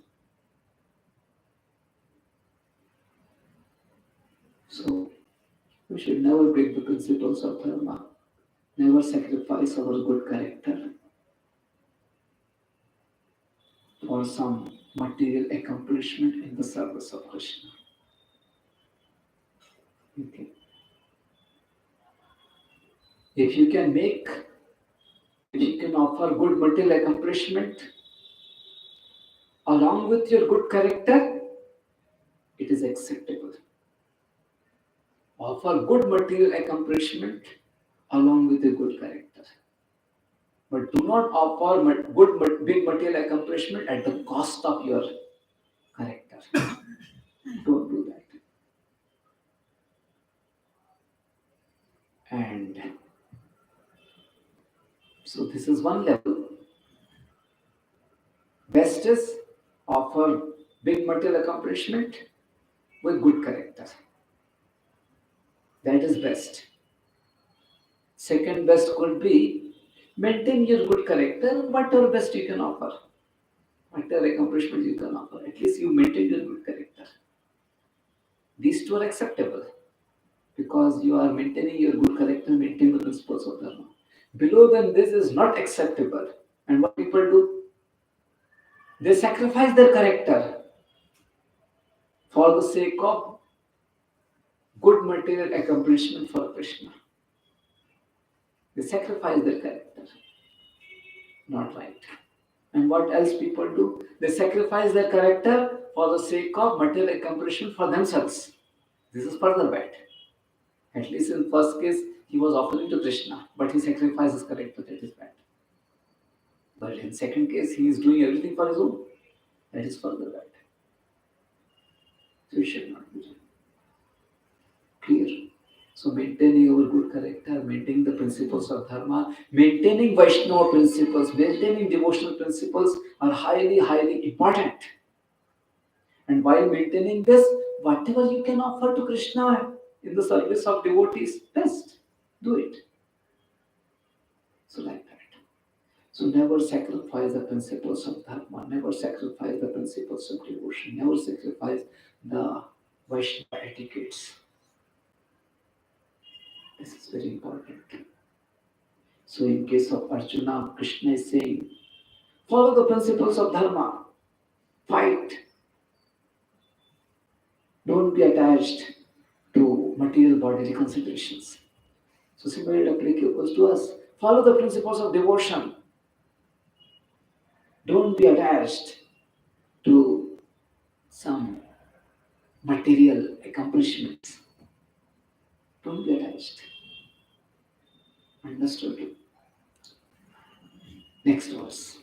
Speaker 1: So we should never break the principles of dharma, never sacrifice our good character for some material accomplishment in the service of Krishna. Okay. If you can make, if you can offer good material accomplishment along with your good character, it is acceptable. Offer good material accomplishment along with a good character. But do not offer big material accomplishment at the cost of your character. Don't do that. And so this is one level. Best is offer big material accomplishment with good character. That is best. Second best could be maintain your good character, whatever best you can offer. Whatever accomplishment you can offer. At least you maintain your good character. These two are acceptable because you are maintaining your good character, maintaining the principles of dharma. Below than this is not acceptable. And what people do? They sacrifice their character for the sake of good material accomplishment for Krishna. They sacrifice their character. Not right. And what else people do? They sacrifice their character for the sake of material accomplishment for themselves. This is further bad. At least in first case, he was offering to Krishna, but he sacrificed his character. That is bad. But in second case, he is doing everything for his own. That is further bad. So it should not be clear. So maintaining our good character, maintaining the principles of dharma, maintaining Vaishnava principles, maintaining devotional principles are highly, highly important. And while maintaining this, whatever you can offer to Krishna in the service of devotees, best. Do it. So like that. So never sacrifice the principles of dharma, never sacrifice the principles of devotion, never sacrifice the Vaishnava etiquettes. This is very important. So in case of Arjuna, Krishna is saying, follow the principles of dharma, fight. Don't be attached to material bodily considerations. So similarly applicable to us. Follow the principles of devotion. Don't be attached to some material accomplishments. Don't be attached. Understood? Next verse.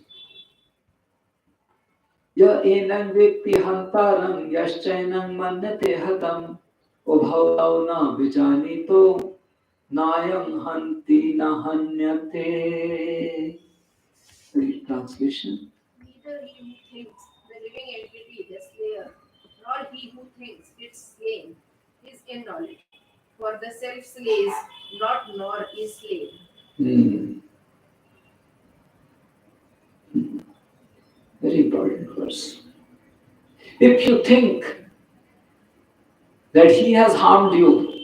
Speaker 1: Ya enang vetti hantaram yaschainang manyate hatam ubhau na vijanito nayam hanti na hanyate. Read translation.
Speaker 3: Neither he who thinks the living entity the slayer, nor he who thinks its slain is in knowledge. For the self slays not nor is slain.
Speaker 1: Hmm. Very important verse. If you think that he has harmed you,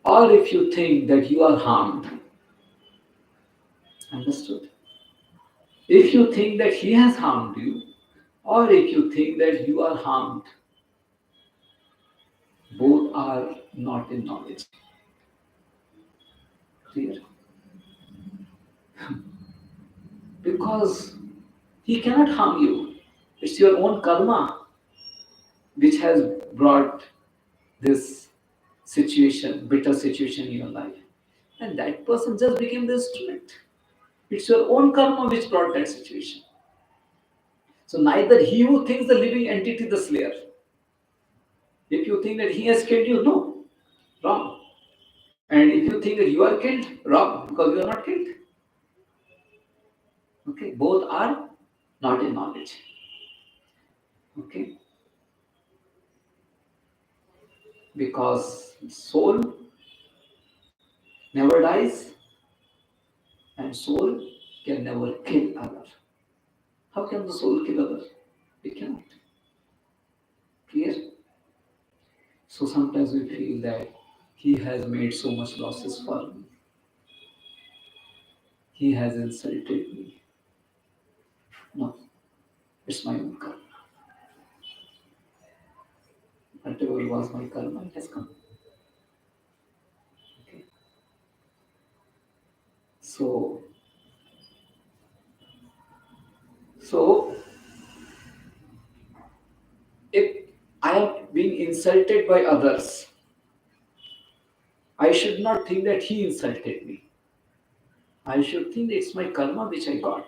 Speaker 1: or if you think that you are harmed. Understood? If you think that he has harmed you, or if you think that you are harmed, both are not in knowledge. Clear? Because he cannot harm you. It's your own karma which has brought this situation, bitter situation in your life. And that person just became the instrument. It's your own karma which brought that situation. So neither he who thinks the living entity the slayer. If you think that he has killed you, no, wrong. And if you think that you are killed, wrong, because you are not killed. Okay, both are not in knowledge. Okay, because soul never dies and soul can never kill other. How can the soul kill other? It cannot. Clear? So sometimes we feel that he has made so much losses for me. He has insulted me. No, it's my own karma. Whatever was my karma, it has come. Okay. So, so if I am being insulted by others, I should not think that he insulted me. I should think that it's my karma which I got.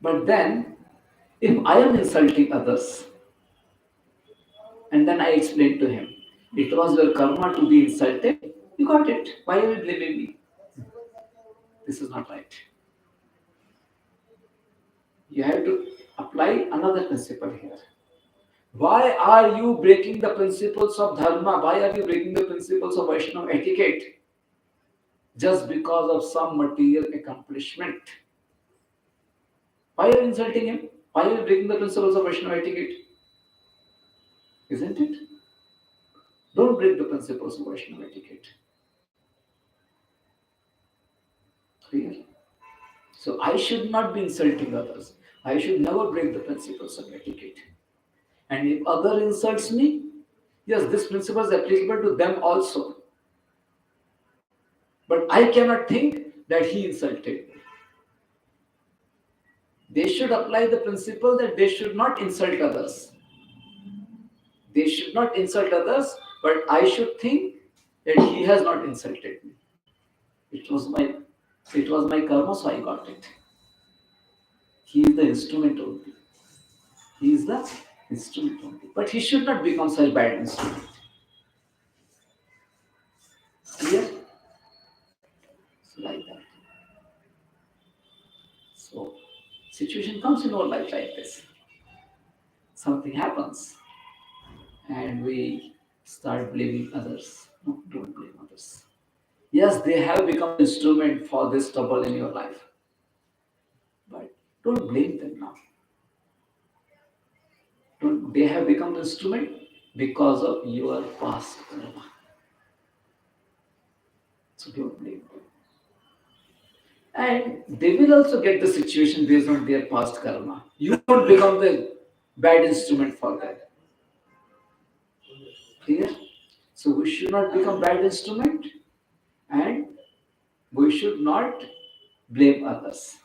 Speaker 1: But then, if I am insulting others, and then I explain to him, it was your karma to be insulted, you got it. Why are you blaming me? This is not right. You have to apply another principle here. Why are you breaking the principles of dharma? Why are you breaking the principles of Vaishnava etiquette? Just because of some material accomplishment. Why are you insulting him? Why are you breaking the principles of Vaishnava etiquette? Isn't it? Don't break the principles of Vaishnava etiquette. Clear? So I should not be insulting others. I should never break the principles of etiquette. And if other insults me, yes, this principle is applicable to them also. But I cannot think that he insulted me. They should apply the principle that they should not insult others. They should not insult others, but I should think that he has not insulted me. It was my it was my karma, so I got it. He is the instrument only. He is the instrument only. But he should not become such bad instrument. Clear? So like that. So situation comes in our life like this. Something happens and we start blaming others. No, don't blame others. Yes, they have become instrument for this trouble in your life. But don't blame them now. Don't, they have become instrument because of your past karma. So don't blame them. And they will also get the situation based on their past karma. You don't become the bad instrument for that. Clear? So we should not become bad instrument and we should not blame others.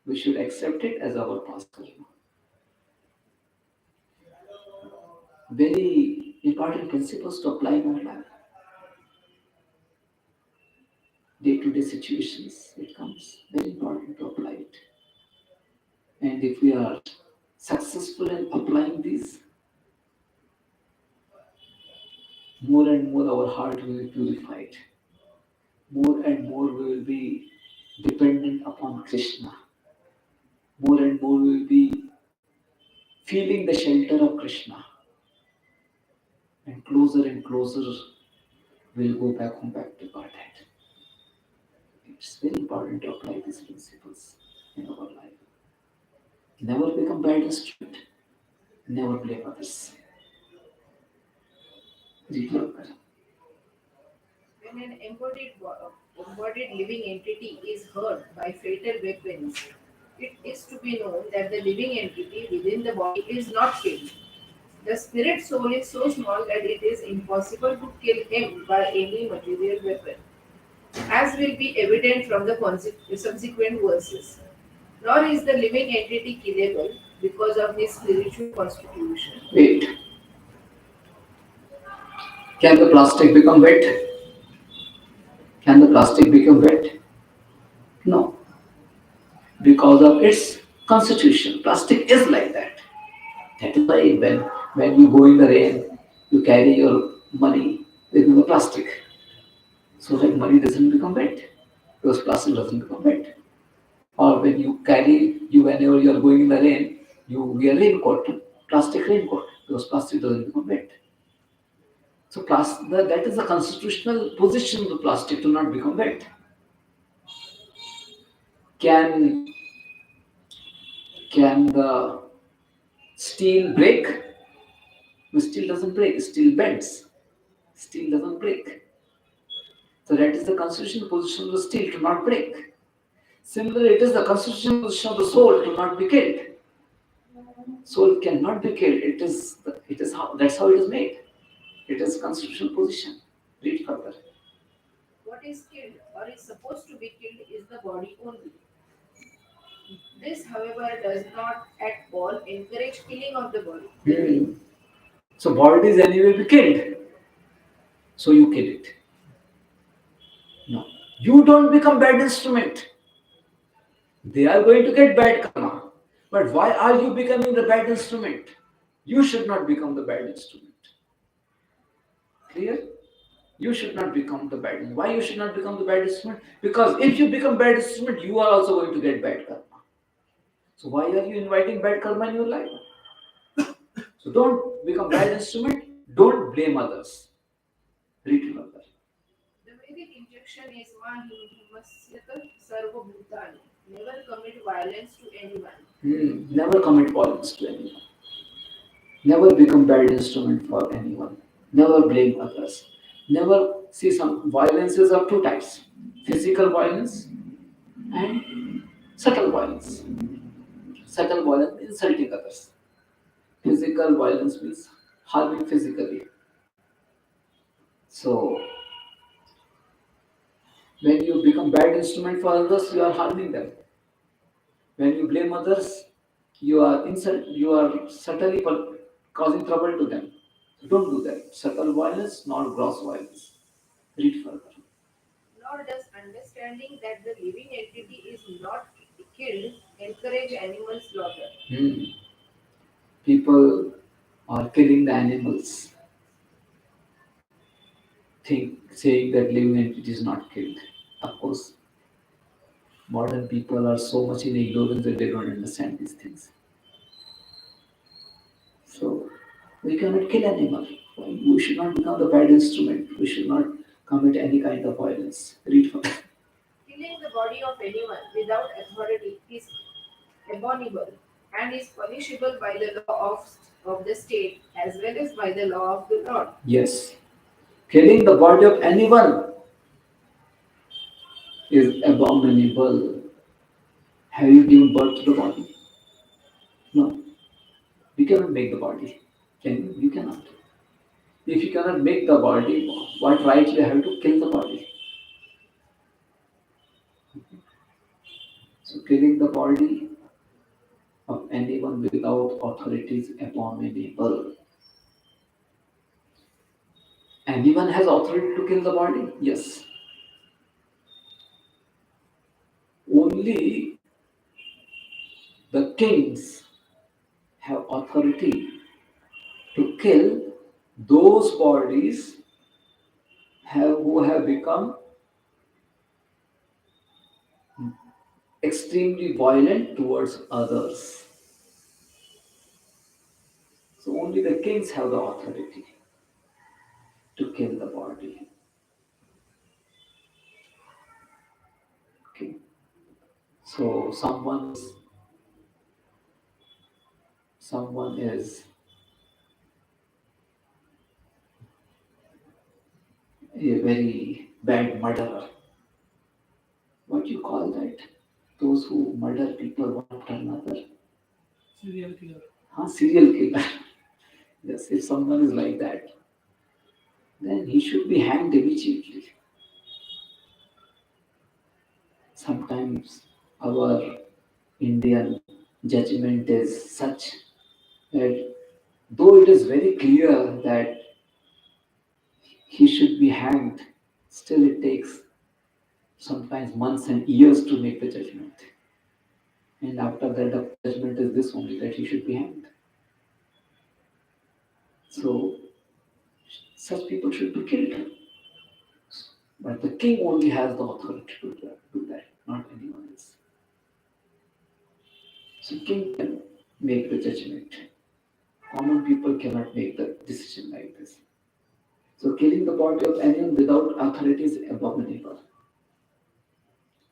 Speaker 1: We should accept it as our past karma. Very important principles to apply in our life. Day-to-day situations, it comes very important to apply it. And if we are successful in applying these, more and more our heart will be purified. More and more we will be dependent upon Krishna. More and more we will be feeling the shelter of Krishna. And closer we'll go back home, back to Godhead. It's very important to apply these principles in our life. Never become bad instrument. Never blame others. Read further.
Speaker 3: When an embodied living entity is hurt by fatal weapons, it is to be known that the living entity within the body is not killed. The spirit soul is so small that it is impossible to kill him by any material weapon, as will be evident from the subsequent verses. Nor is the living entity killable because of his spiritual constitution.
Speaker 1: Wait, can the plastic become wet? Can the plastic become wet? No, because of its constitution. Plastic is like that. That is why when you go in the rain, you carry your money within the plastic, so that money doesn't become wet, because plastic doesn't become wet. Or when you carry, you whenever you are going in the rain, you wear raincoat, plastic raincoat, because plastic doesn't become wet. So that is the constitutional position of the plastic to not become wet. Can can the steel break? No, steel doesn't break. Steel bends. Steel doesn't break. So that is the constitutional position of the steel to not break. Similarly, it is the constitutional position of the soul to not be killed. Soul cannot be killed. It is how that's how it is made. It is constitutional position. Read further.
Speaker 3: What is killed or is supposed to be killed is the body only. This, however, does not at all encourage killing of the body.
Speaker 1: Hmm. So body is anyway be killed. So you kill it. No. You don't become bad instrument. They are going to get bad karma. But why are you becoming the bad instrument? You should not become the bad instrument. Clear? You should not become the bad instrument. Why you should not become the bad instrument? Because if you become bad instrument, you are also going to get bad karma. So why are you inviting bad karma in your life? So don't become bad instrument. Don't blame others. Read further.
Speaker 3: The Vedic injunction is Mahimasyata Sarva Bhutani. Never commit violence to anyone.
Speaker 1: Never commit violence to anyone. Never become bad instrument for anyone. Never blame others. Never see some violences of two types: physical violence and subtle violence. Subtle violence means insulting others. Physical violence means harming physically. So when you become bad instrument for others, you are harming them. When you blame others, you are subtly causing trouble to them. So don't do that. Subtle violence, not gross violence. Read further.
Speaker 3: Nor does understanding that the living entity is not killed encourage animal slaughter.
Speaker 1: Hmm. People are killing the animals, saying that living entity is not killed. Of course, modern people are so much in ignorance that they don't understand these things. So we cannot kill animal. We should not become the bad instrument. We should not commit any kind of violence. Read further.
Speaker 3: Killing the body of anyone without authority is abominable and is punishable by the law of the state as well as by the law of the Lord.
Speaker 1: Yes, killing the body of anyone is abominable. Have you given birth to the body? No, we cannot make the body. Can you? You cannot. If you cannot make the body, what right you have to kill the body? So killing the body of anyone without authority is abominable. Anyone has authority to kill the body? Yes. Only the kings have authority to kill those bodies who have become extremely violent towards others. So only the kings have the authority to kill the body. Okay. So someone is a very bad murderer. What you call that? Those who murder people one after another.
Speaker 2: Serial killer.
Speaker 1: Serial killer. Yes, if someone is like that, then he should be hanged immediately. Sometimes our Indian judgment is such that though it is very clear that he should be hanged, still it takes sometimes months and years to make the judgment. And after that, the judgment is this only that he should be hanged. So, such people should be killed. But the king only has the authority to do that, not anyone else. So, king can make the judgment. Common people cannot make the decision like this. So, killing the body of anyone without authority is abominable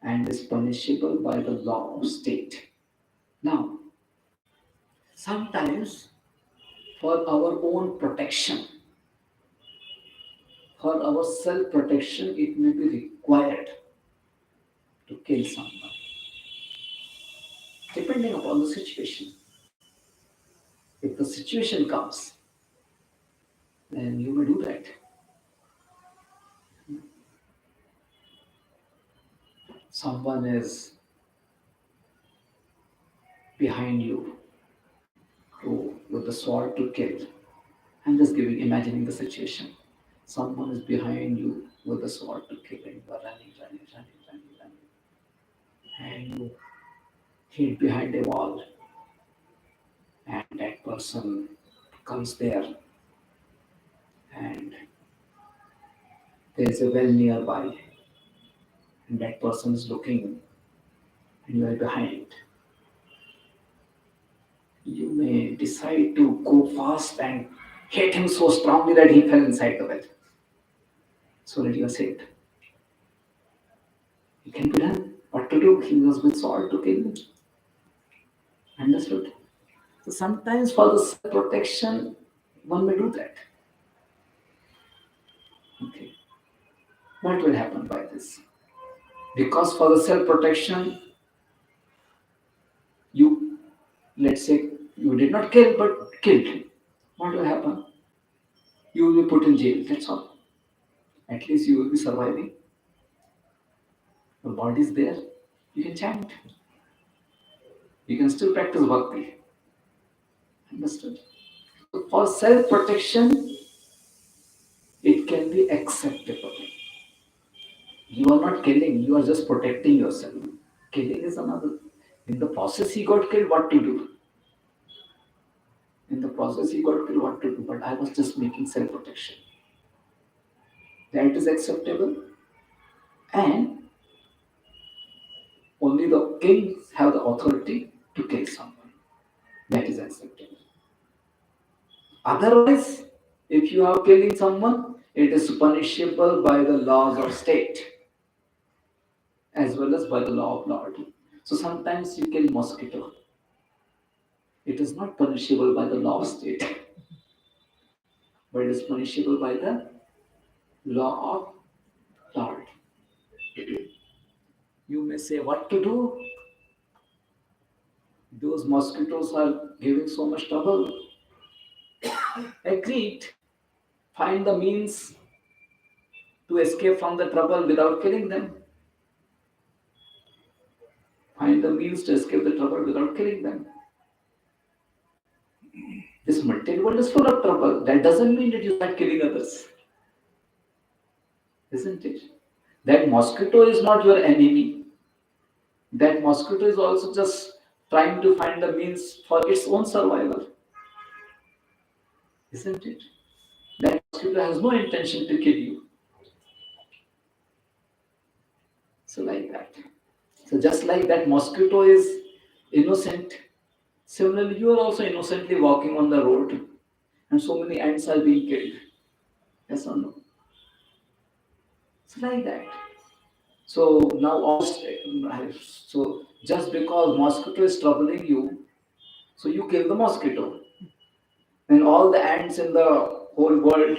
Speaker 1: and is punishable by the law of state. Now, sometimes for our own protection, for our self protection, it may be required to kill someone, depending upon the situation. If the situation comes, then you may do that. Someone is behind you with the sword to kill. I'm just imagining the situation. Someone is behind you with the sword to kill, and you are running, running, running, running, running, and you hid behind a wall, and that person comes there, and there is a well nearby, and that person is looking, and you are behind. You may decide to go fast and hit him so strongly that he fell inside the well, so that you are saved. It can be done. What to do? He was with sword to kill him. Understood? So sometimes for the self-protection, one may do that. Okay. What will happen by this? Because for the self-protection, you, let's say, you did not kill but killed. What will happen? You will be put in jail. That's all. At least you will be surviving. Your body is there. You can chant. You can still practice bhakti. Understood? So for self-protection, it can be acceptable. You are not killing, you are just protecting yourself. Killing is another. In the process, he got killed, what to do? In the process, he got killed, what to do? But I was just making self protection. That is acceptable. And only the kings have the authority to kill someone. That is acceptable. Otherwise, if you are killing someone, it is punishable by the laws of state as well as by the law of Lord. So sometimes you kill mosquito. It is not punishable by the law of state, but it is punishable by the law of Lord. You may say, what to do? Those mosquitoes are giving so much trouble. Agreed. Find the means to escape from the trouble without killing them. Find the means to escape the trouble without killing them. This material world is full of trouble. That doesn't mean that you start killing others. Isn't it? That mosquito is not your enemy. That mosquito is also just trying to find the means for its own survival. Isn't it? That mosquito has no intention to kill you. So, like that. So, just like that mosquito is innocent, similarly, you are also innocently walking on the road, and so many ants are being killed. Yes or no? So, like that. So, now, so just because mosquito is troubling you, so you kill the mosquito. And all the ants in the whole world,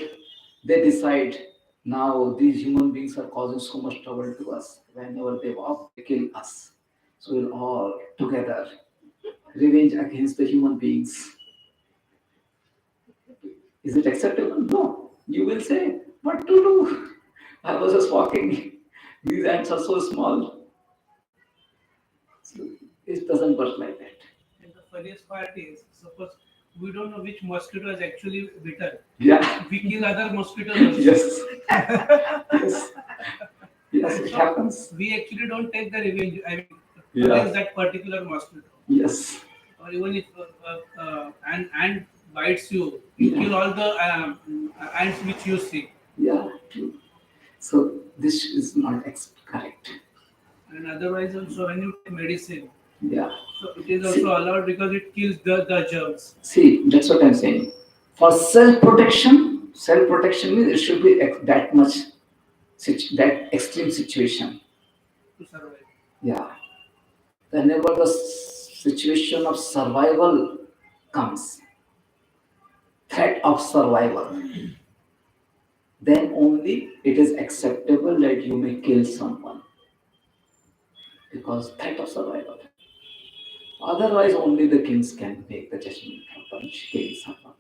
Speaker 1: they decide Now these human beings are causing so much trouble to us. Whenever they walk, they kill us. So we'll all together revenge against the human beings. Is it acceptable? No. You will say, what to do? I was just walking. These ants are so small. So it doesn't work like that.
Speaker 2: And the funniest part is, suppose we don't know which mosquito is actually bitten.
Speaker 1: Yeah.
Speaker 2: We kill other mosquitoes also.
Speaker 1: Yes. Yes. Yes, it happens.
Speaker 2: We actually don't take the revenge. I mean,
Speaker 1: Yeah.
Speaker 2: against that particular mosquito.
Speaker 1: Yes.
Speaker 2: Or even if an ant bites you, you
Speaker 1: Yeah.
Speaker 2: kill all the ants which you see.
Speaker 1: Yeah. True. So this is not correct.
Speaker 2: And otherwise, also when you take medicine,
Speaker 1: Yeah.
Speaker 2: so it is
Speaker 1: See,
Speaker 2: also allowed because it kills the germs
Speaker 1: see, that's what I'm saying. For self protection means it should be that much, that extreme situation.
Speaker 2: to survive.
Speaker 1: Yeah. Whenever the situation of survival comes, threat of survival, then only it is acceptable that you may kill someone because threat of survival. Otherwise, only the kings can make the judgment of killing someone.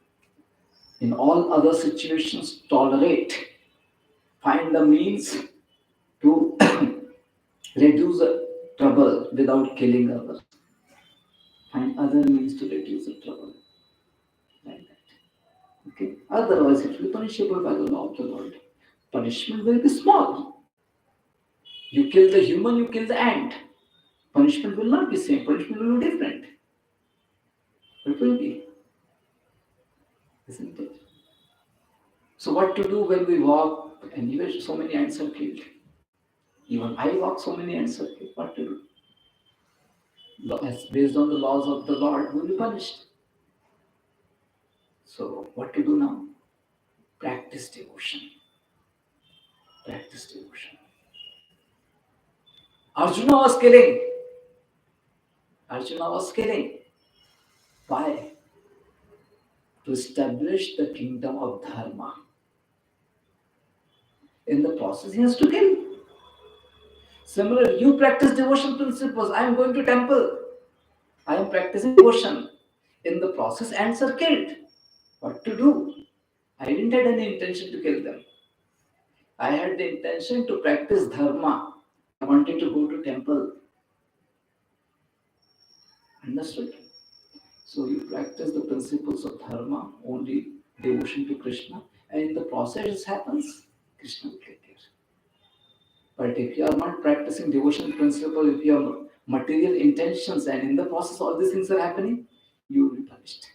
Speaker 1: In all other situations, tolerate, find the means to reduce the trouble without killing others. Find other means to reduce the trouble like that. Okay. Otherwise, it will be punishable by the law of the Lord. Punishment will be small. You kill the human, you kill the ant. Punishment will not be same. Punishment will be different. It will be, isn't it? So what to do when we walk? Anyway, so many ants are killed. Even I walk, so many ants are killed. What to do? As based on the laws of the Lord, will be punished. So what to do now? Practice devotion. Practice devotion. Arjuna was killing. Arjuna was killing. Why? To establish the kingdom of Dharma. In the process, he has to kill. Similarly, you practice devotion principles. I am going to temple. I am practicing devotion. In the process, ants are killed. What to do? I didn't have any intention to kill them. I had the intention to practice dharma. I wanted to go to temple. Understood? So you practice the principles of dharma, only devotion to Krishna, and in the process it happens, Krishna will take care. But if you are not practicing devotion principle, if you have material intentions and in the process all these things are happening, you will be punished.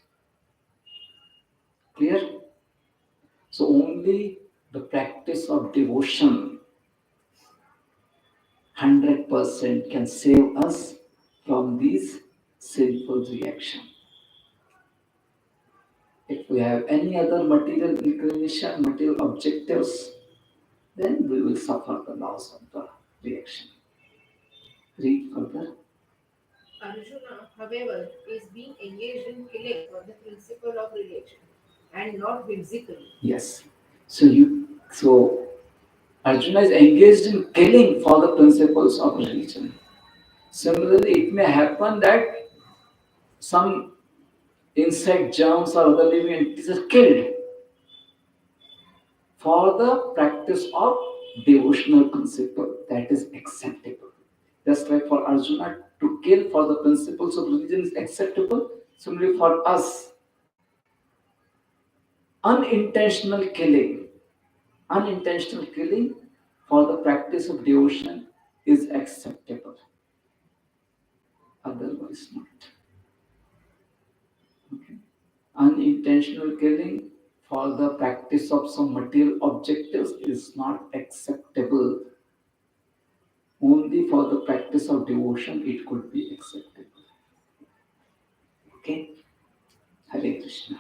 Speaker 1: Clear? So only the practice of devotion 100% can save us from these sinful reactions. If we have any other material inclination, material objectives, then we will suffer the loss of the reaction. Read further.
Speaker 3: Arjuna, however, is being engaged in killing for the principle of religion and not whimsically.
Speaker 1: Yes. So Arjuna is engaged in killing for the principles of religion. Similarly, it may happen that some insect, germs, or other living entities are killed for the practice of devotional principle that is acceptable. Just like for Arjuna to kill for the principles of religion is acceptable, similarly for us, unintentional killing, unintentional killing for the practice of devotion is acceptable. Otherwise not. Okay. Unintentional killing for the practice of some material objectives is not acceptable. Only for the practice of devotion it could be acceptable. Okay? Hare Krishna.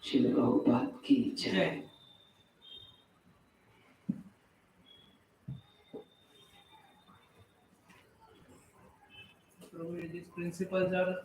Speaker 1: Srila Prabhupada ki jai.
Speaker 2: Jai. So these principles are